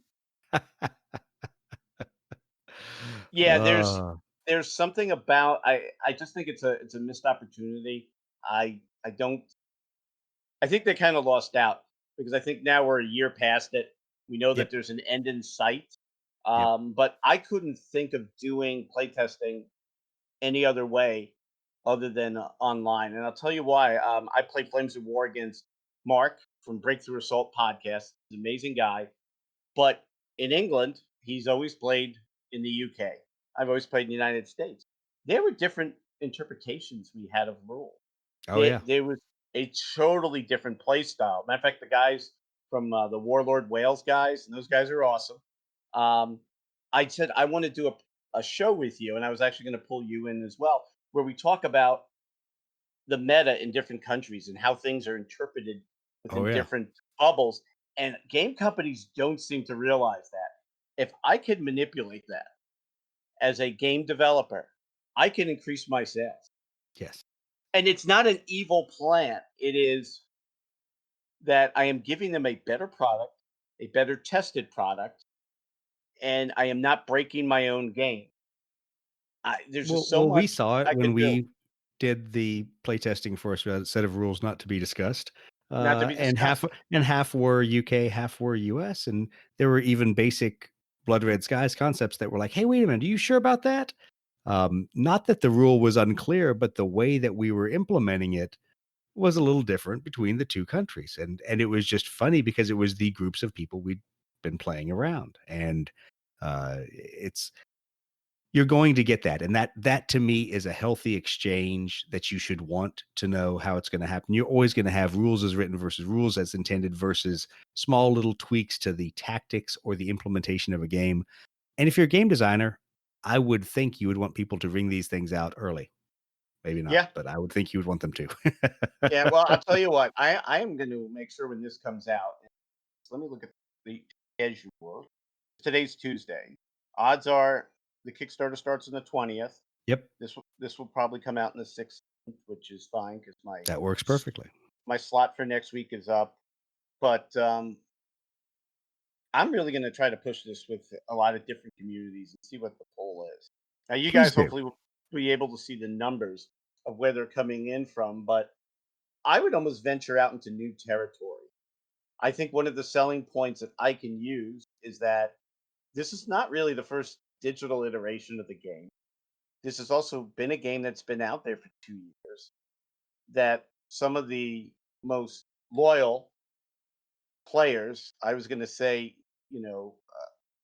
B: yeah,
C: Uh,
B: there's something about I just think it's a missed opportunity. I don't I think they kind of lost out because I think now we're a year past it. We know that
C: yep,
B: there's an end in sight.
C: yep.
B: But I couldn't think of doing playtesting any other way other than online. And I'll tell you why. I play Flames of War against Mark from Breakthrough Assault Podcast. He's an amazing guy. But in England, he's always played in the UK. I've always played in the United States. There were different interpretations we had of rules.
C: Oh
B: There,
C: yeah.
B: there was a totally different play style. Matter of fact, the guys from the Warlord Wales guys, and those guys are awesome. I said I want to do a show with you, and I was actually going to pull you in as well, where we talk about the meta in different countries and how things are interpreted
C: Oh,
B: within
C: yeah.
B: different bubbles. And game companies don't seem to realize that. If I could manipulate that as a game developer, I can increase my sales.
C: Yes.
B: And it's not an evil plan. It is that I am giving them a better product, a better tested product, and I am not breaking my own game. There's just so
C: We
B: much
C: saw it
B: I
C: when
B: could do,
C: we did the playtesting for a set of rules not to be discussed.
B: not to be discussed.
C: And half were UK, half were US, and there were even basic Blood Red Skies concepts that were like, "Hey, wait a minute, are you sure about that?" Not that the rule was unclear, but the way that we were implementing it was a little different between the two countries, and it was just funny because it was the groups of people we'd been playing around, and it's you're going to get that, and that to me is a healthy exchange that you should want to know how it's going to happen. You're always going to have rules as written versus rules as intended versus small little tweaks to the tactics or the implementation of a game. And if you're a game designer, I would think you would want people to ring these things out early. Maybe not,
B: Yeah.
C: but I would think you would want them to.
B: Yeah, well, I'll tell you what, I am going to make sure when this comes out. Let me look at the schedule. Today's Tuesday. Odds are the Kickstarter starts on the 20th.
C: Yep,
B: This will probably come out in the 16th, which is fine because
C: that works perfectly.
B: my slot for next week is up. But I'm really going to try to push this with a lot of different communities and see what the poll is. Now, you
C: Please
B: guys
C: do.
B: hopefully will be able to see the numbers of where they're coming in from, but I would almost venture out into new territory. I think one of the selling points that I can use is that this is not really the first digital iteration of the game. This has also been a game that's been out there for 2 years. That some of the most loyal players, I was going to say,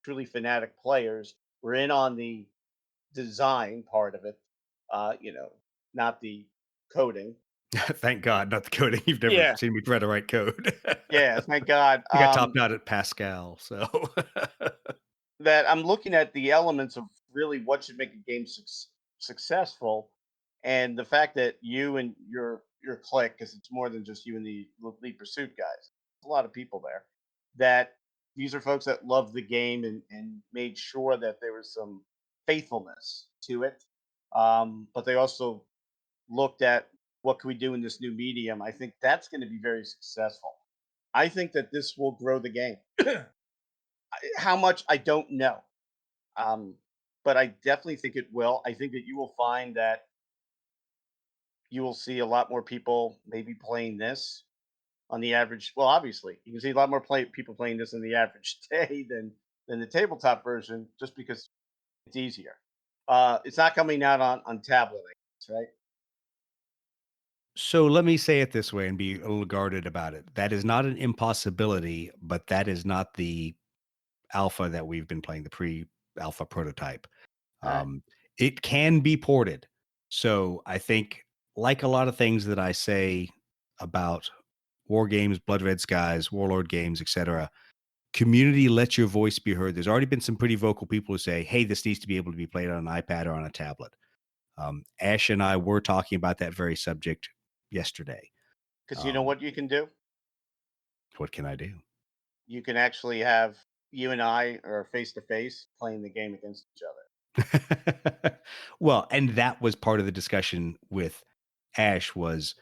B: truly fanatic players, were in on the design part of it, not the coding.
C: Thank God, not the coding. You've never
B: Yeah,
C: seen me try to write code.
B: yeah, thank God.
C: I got top knot at Pascal, so
B: That I'm looking at the elements of really what should make a game successful, and the fact that you and your clique, because it's more than just you and the lead pursuit guys. There's a lot of people there. That these are folks that love the game and made sure that there was some faithfulness to it. But they also looked at what can we do in this new medium. I think that's going to be very successful. I think that this will grow the game. How much I don't know. Um, but I definitely think it will. I think that you will find that you will see a lot more people maybe playing this on the average. Well, obviously, you can see a lot more people playing this on the average day than the tabletop version, just because it's easier. It's not coming out on tablet, I guess, right?
C: so let me say it this way and be a little guarded about it. That is not an impossibility, but that is not the alpha that we've been playing, the pre-alpha prototype.
B: All right.
C: Um, it can be ported. So I think, like a lot of things that I say about war games, Blood Red Skies, Warlord games, etc., community, let your voice be heard. There's already been some pretty vocal people who say, hey, this needs to be able to be played on an iPad or on a tablet. Ash and I were talking about that very subject yesterday.
B: Because you know
C: Um,
B: what you can do?
C: what can I do?
B: You can actually have you and I are face to face playing the game against each other.
C: Well, and that was part of the discussion with Ash was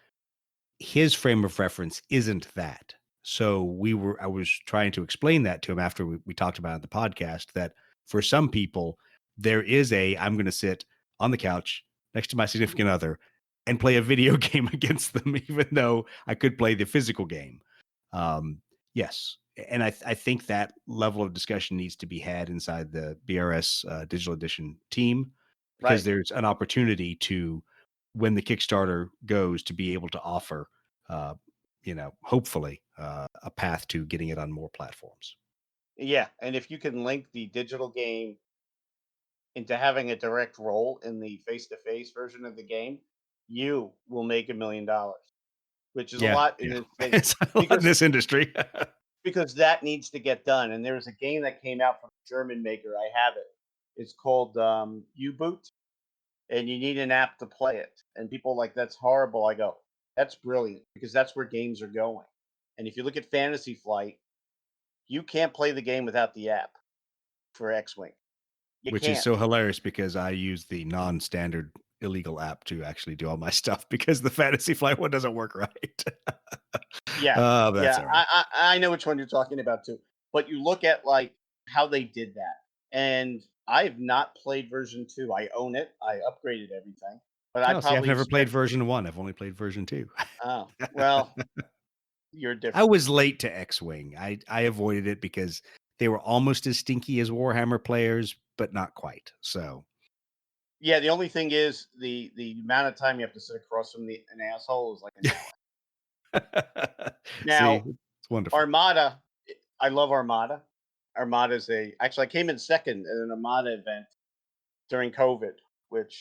C: his frame of reference isn't that. So I was trying to explain that to him after we talked about it on the podcast that for some people, I'm going to sit on the couch next to my significant other and play a video game against them, even though I could play the physical game. Yes. And I think that level of discussion needs to be had inside the BRS digital edition team because
B: Right.
C: there's an opportunity to, when the Kickstarter goes, to be able to offer uh, hopefully a path to getting it on more platforms.
B: Yeah. And if you can link the digital game into having a direct role in the face to face version of the game, you will make $1 million, which is a
C: Yeah,
B: lot in
C: yeah.
B: this thing
C: It's a lot in
B: because
C: this industry.
B: because that needs to get done. And there was a game that came out from a German maker. I have it. It's called U-Boot, and you need an app to play it. And people are like, that's horrible. I go, that's brilliant because that's where games are going. And if you look at Fantasy Flight, you can't play the game without the app for X-Wing. You
C: Which is
B: can't.
C: so hilarious because I use the non-standard illegal app to actually do all my stuff because the Fantasy Flight one doesn't work right.
B: Yeah,
C: But that's
B: yeah.
C: all right.
B: I know which one you're talking about too. But you look at like how they did that, and I have not played version 2. I own it. I upgraded everything, but I
C: Oh, see, I've
B: probably have
C: never played
B: spent.
C: version 1. I've only played version 2.
B: Oh well, you're
C: I
B: different.
C: was late to X-Wing. I avoided it because they were almost as stinky as Warhammer players, but not quite. So
B: Yeah, the only thing is the amount of time you have to sit across from an asshole is like an hour.
C: see,
B: Now,
C: it's wonderful.
B: Armada, I love Armada. Armada's actually I came in second at an Armada event during COVID, which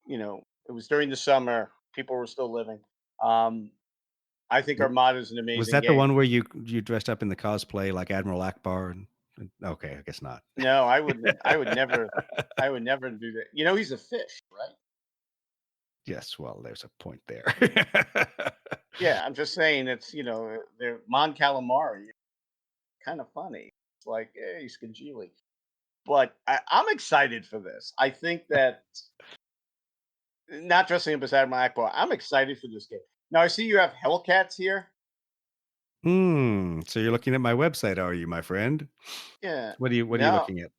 B: it was during the summer. People were still living. Um, I think
C: W-
B: Armada is an
C: Was
B: amazing
C: that the
B: game.
C: one where you dressed up in the cosplay like Admiral Akbar? Okay, I guess not.
B: No, I wouldn't. I would never. I would never do that. He's a fish, right?
C: Yes, well, there's a point there.
B: Yeah, I'm just saying it's they're Mon Calamari. Kind of funny. It's like, hey, Skagili. But I'm excited for this. I think that not dressing up as Admiral Akbar, I'm excited for this game. Now I see you have Hellcats here.
C: So you're looking at my website, are you, my friend?
B: Yeah.
C: What are you
B: No,
C: looking at?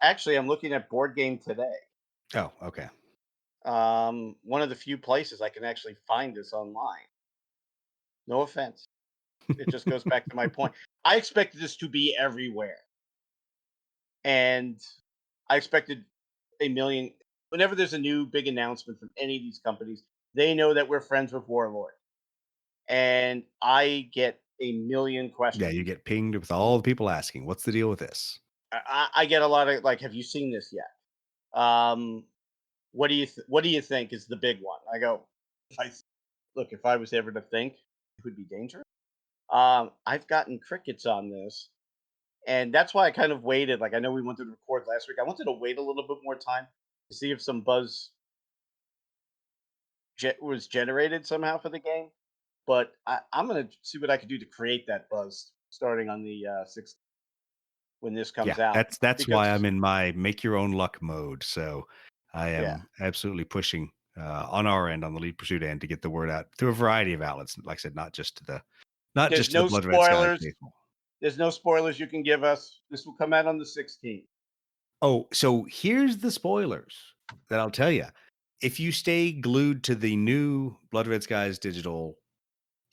B: actually, I'm looking at Board Game Today.
C: Oh, okay.
B: One of the few places I can actually find this online. No offense. It just goes back to my point. I expected this to be everywhere. And I expected a million. Whenever there's a new big announcement from any of these companies, they know that we're friends with Warlord. And I get a million
C: Yeah,
B: questions.
C: you get pinged with all the people asking, "What's the deal with this?"
B: I get a lot of like, have you seen this yet? What do you think is the big one? I go, look, if I was ever to think, it would be dangerous. I've gotten crickets on this, and that's why I kind of waited. Like I know we wanted to record last week. I wanted to wait a little bit more time to see if some buzz was generated somehow for the game. But I'm gonna see what I could do to create that buzz starting on the 6th when this
C: Yeah,
B: comes out.
C: that's why I'm
B: Because
C: in my make your own luck mode. So I
B: yeah,
C: am absolutely pushing on our end, on the Lead Pursuit end, to get the word out through a variety of outlets. Like I said, not
B: there's
C: just to the
B: no
C: Blood Red Skies
B: spoilers.
C: faithful.
B: There's no spoilers you can give us. This will come out on the 16th.
C: Oh, so here's the spoilers that I'll tell you. If you stay glued to the new Blood Red Skies digital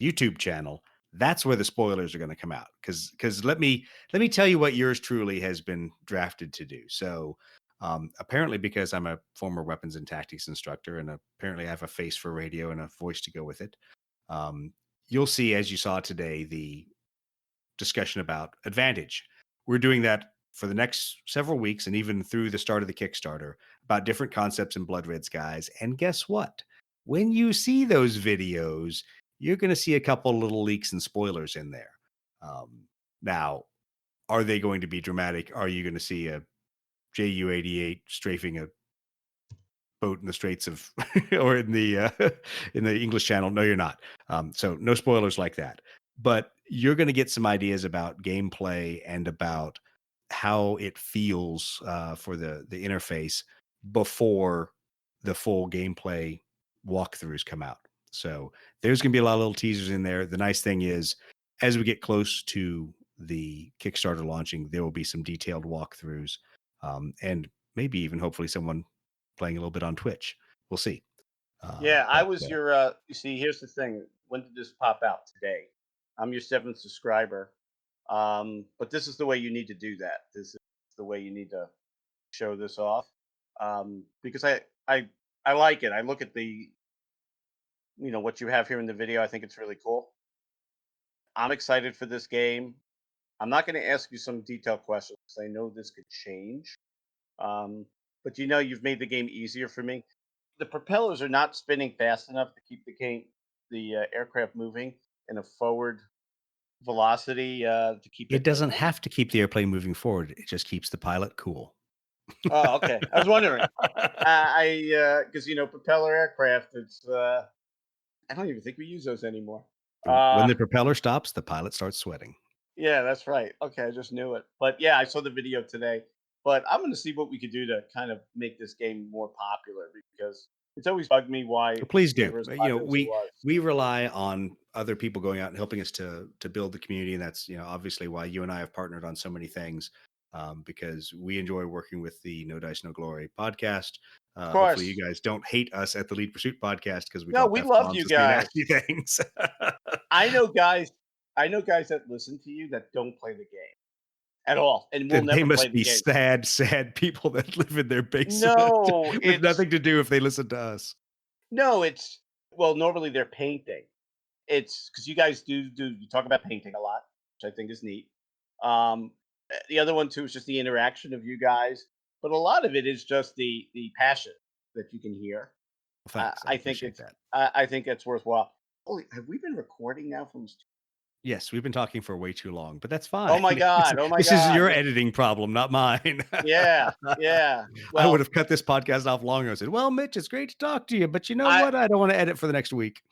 C: YouTube channel, that's where the spoilers are going to come out. Because let me tell you what yours truly has been drafted to do. So apparently, because I'm a former weapons and tactics instructor, and apparently I have a face for radio and a voice to go with it, um, you'll see, as you saw today, the discussion about Advantage. We're doing that for the next several weeks and even through the start of the Kickstarter about different concepts in Blood Red Skies. And guess what? When you see those videos, you're going to see a couple little leaks and spoilers in there. Now, are they going to be dramatic? Are you going to see a Ju-88 strafing a boat in the Straits of, or in the in the English Channel? No, you're not. So no spoilers like that. But you're going to get some ideas about gameplay and about how it feels for the interface before the full gameplay walkthroughs come out. So there's going to be a lot of little teasers in there. The nice thing is, as we get close to the Kickstarter launching, there will be some detailed walkthroughs, and maybe even hopefully someone playing a little bit on Twitch. We'll see.
B: Yeah, I
C: But
B: was your. You see, here's the thing. When did this pop out today? I'm your 7th subscriber. But this is the way you need to do that. This is the way you need to show this off. Because I like it. I look at the what you have here in the video. I think it's really cool. I'm excited for this game. I'm not going to ask you some detailed questions because I know this could change. Um, but you've made the game easier for me. The propellers are not spinning fast enough to keep the aircraft moving in a forward velocity to keep
C: It doesn't have to keep the airplane moving forward. It just keeps the pilot cool.
B: Oh, okay. I was wondering. Because propeller aircraft. It's I don't even think we use those anymore.
C: When the propeller stops, the pilot starts sweating.
B: Yeah, that's right. Okay, I just knew it. But yeah, I saw the video today. But I'm going to see what we could do to kind of make this game more popular because it's always bugged me why
C: Well, please
B: it's
C: do.
B: never as popular as it was.
C: We rely on other people going out and helping us to build the community, and that's obviously why you and I have partnered on so many things, because we enjoy working with the No Dice No Glory podcast.
B: Of course.
C: Hopefully, you guys don't hate us at the Lead Pursuit podcast because we
B: we love you guys.
C: nasty things.
B: I know guys that listen to you that don't play the game at all, and will never
C: they must
B: play the
C: be
B: game.
C: sad people that live in their basement
B: No,
C: with nothing to do if they listen to us.
B: No, normally they're painting. It's because you guys you talk about painting a lot, which I think is neat. The other one too is just the interaction of you guys, but a lot of it is just the passion that you can hear.
C: Well, thanks. I
B: think
C: appreciate that.
B: I think it's worthwhile. Holy, have we been recording now from?
C: Yes, we've been talking for way too long, but that's fine.
B: Oh my god!
C: This is your editing problem, not mine.
B: Yeah.
C: Well, I would have cut this podcast off long ago and said, "Well, Mitch, it's great to talk to you, but you know what? I don't want to edit for the next week."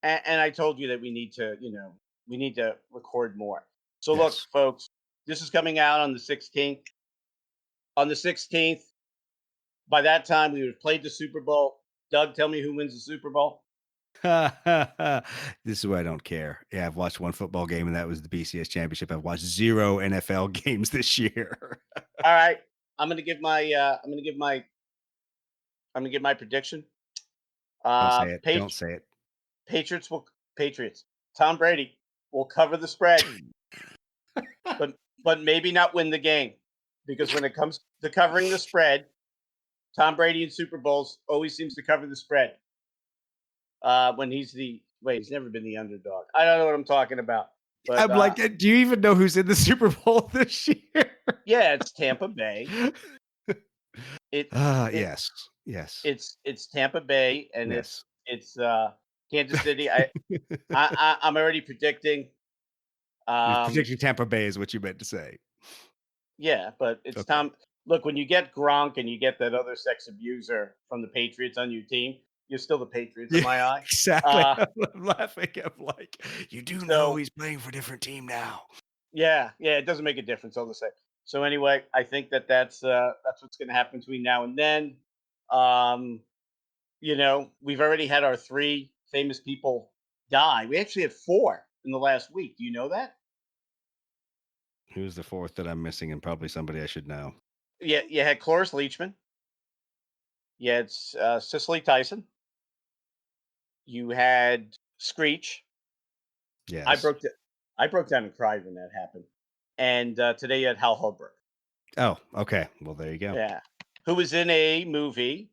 B: And I told you that we need to record more. So look, folks, this is coming out on the 16th. On the 16th, by that time, we would have played the Super Bowl. Doug, tell me who wins the Super Bowl.
C: This is where I don't care. Yeah, I've watched one football game, and that was the BCS championship. I've watched 0 NFL games this year.
B: All right, I'm gonna give my prediction.
C: Don't say it.
B: Patriots. Tom Brady will cover the spread, but maybe not win the game, because when it comes to covering the spread, Tom Brady in Super Bowls always seems to cover the spread. When he's never been the underdog. I don't know what I'm talking about. But,
C: I'm like, do you even know who's in the Super Bowl this year?
B: Yeah, it's Tampa Bay.
C: Yes.
B: It's Tampa Bay, and it's Kansas City. I'm already predicting.
C: Predicting Tampa Bay is what you meant to say.
B: Yeah, but it's Tom. Look, when you get Gronk and you get that other sex abuser from the Patriots on your team, you're still the Patriots in my eye.
C: Exactly. I'm laughing. I'm like, you do know he's playing for a different team now.
B: Yeah. It doesn't make a difference all the same. So anyway, I think that's what's going to happen between now and then. We've already had our 3 famous people die. We actually had 4 in the last week. Do you know that?
C: Who's the 4th that I'm missing, and probably somebody I should know?
B: Yeah, you had Cloris Leachman. You had Cicely Tyson. You had Screech.
C: Yes.
B: I broke down and cried when that happened. And today you had Hal Holbrook.
C: Oh, okay. Well, there you go.
B: Yeah. Who was in a movie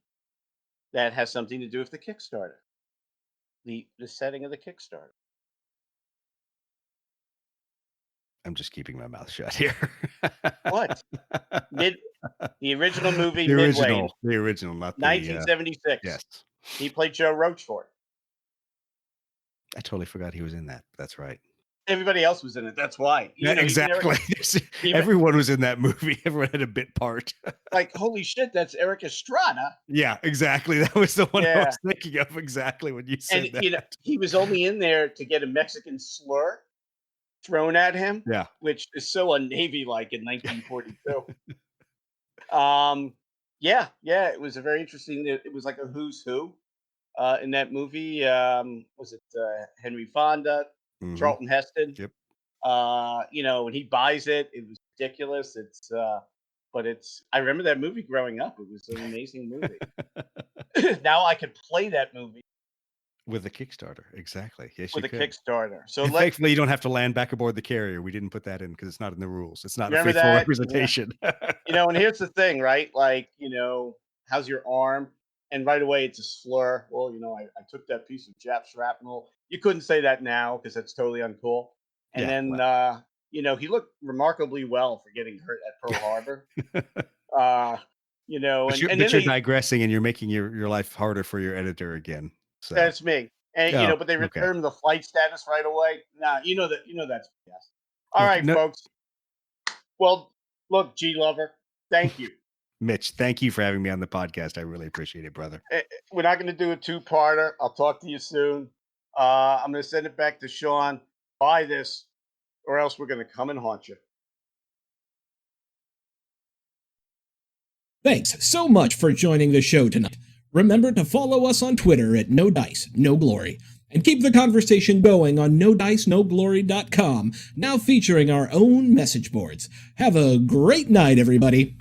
B: that has something to do with the Kickstarter. The setting of the Kickstarter.
C: I'm just keeping my mouth shut here.
B: What? The original movie,
C: the
B: Midway.
C: The original, not the
B: 1976.
C: Yes.
B: He played Joe Rochefort.
C: I totally forgot he was in that. That's right.
B: Everybody else was in it. That's why.
C: Exactly. Everyone was in that movie. Everyone had a bit part.
B: Like, holy shit, that's Eric Estrada.
C: Yeah, exactly. That was the one I was thinking of exactly when you said that.
B: He was only in there to get a Mexican slur thrown at him.
C: Yeah.
B: Which is so un-Navy-like in 1942. It was a very interesting. It was like a who's who in that movie. Was it Henry Fonda, Charlton Heston?
C: Yep.
B: When he buys it, it was ridiculous. I remember that movie growing up. It was an amazing movie. Now I could play that movie
C: with a Kickstarter. Exactly. Yes,
B: with a Kickstarter. So
C: thankfully, you don't have to land back aboard the carrier. We didn't put that in because it's not in the rules. It's not a faithful representation.
B: Yeah. And here's the thing, right? Like, how's your arm? And right away, it's a slur. Well, I took that piece of Jap shrapnel. You couldn't say that now because that's totally uncool. And then, he looked remarkably well for getting hurt at Pearl Harbor.
C: But you're digressing and you're making your life harder for your editor again. So.
B: That's me. And
C: Oh,
B: but they
C: okay.
B: return the flight status right away. Nah, that's yes. All right,
C: No,
B: folks. Well, look, G Lover, thank you.
C: Mitch, thank you for having me on the podcast. I really appreciate it, brother.
B: We're not going to do a two-parter. I'll talk to you soon. I'm going to send it back to Sean. Buy this, or else we're going to come and haunt you.
A: Thanks so much for joining the show tonight. Remember to follow us on Twitter at No Dice, No Glory, and keep the conversation going on NoDiceNoGlory.com, now featuring our own message boards. Have a great night, everybody.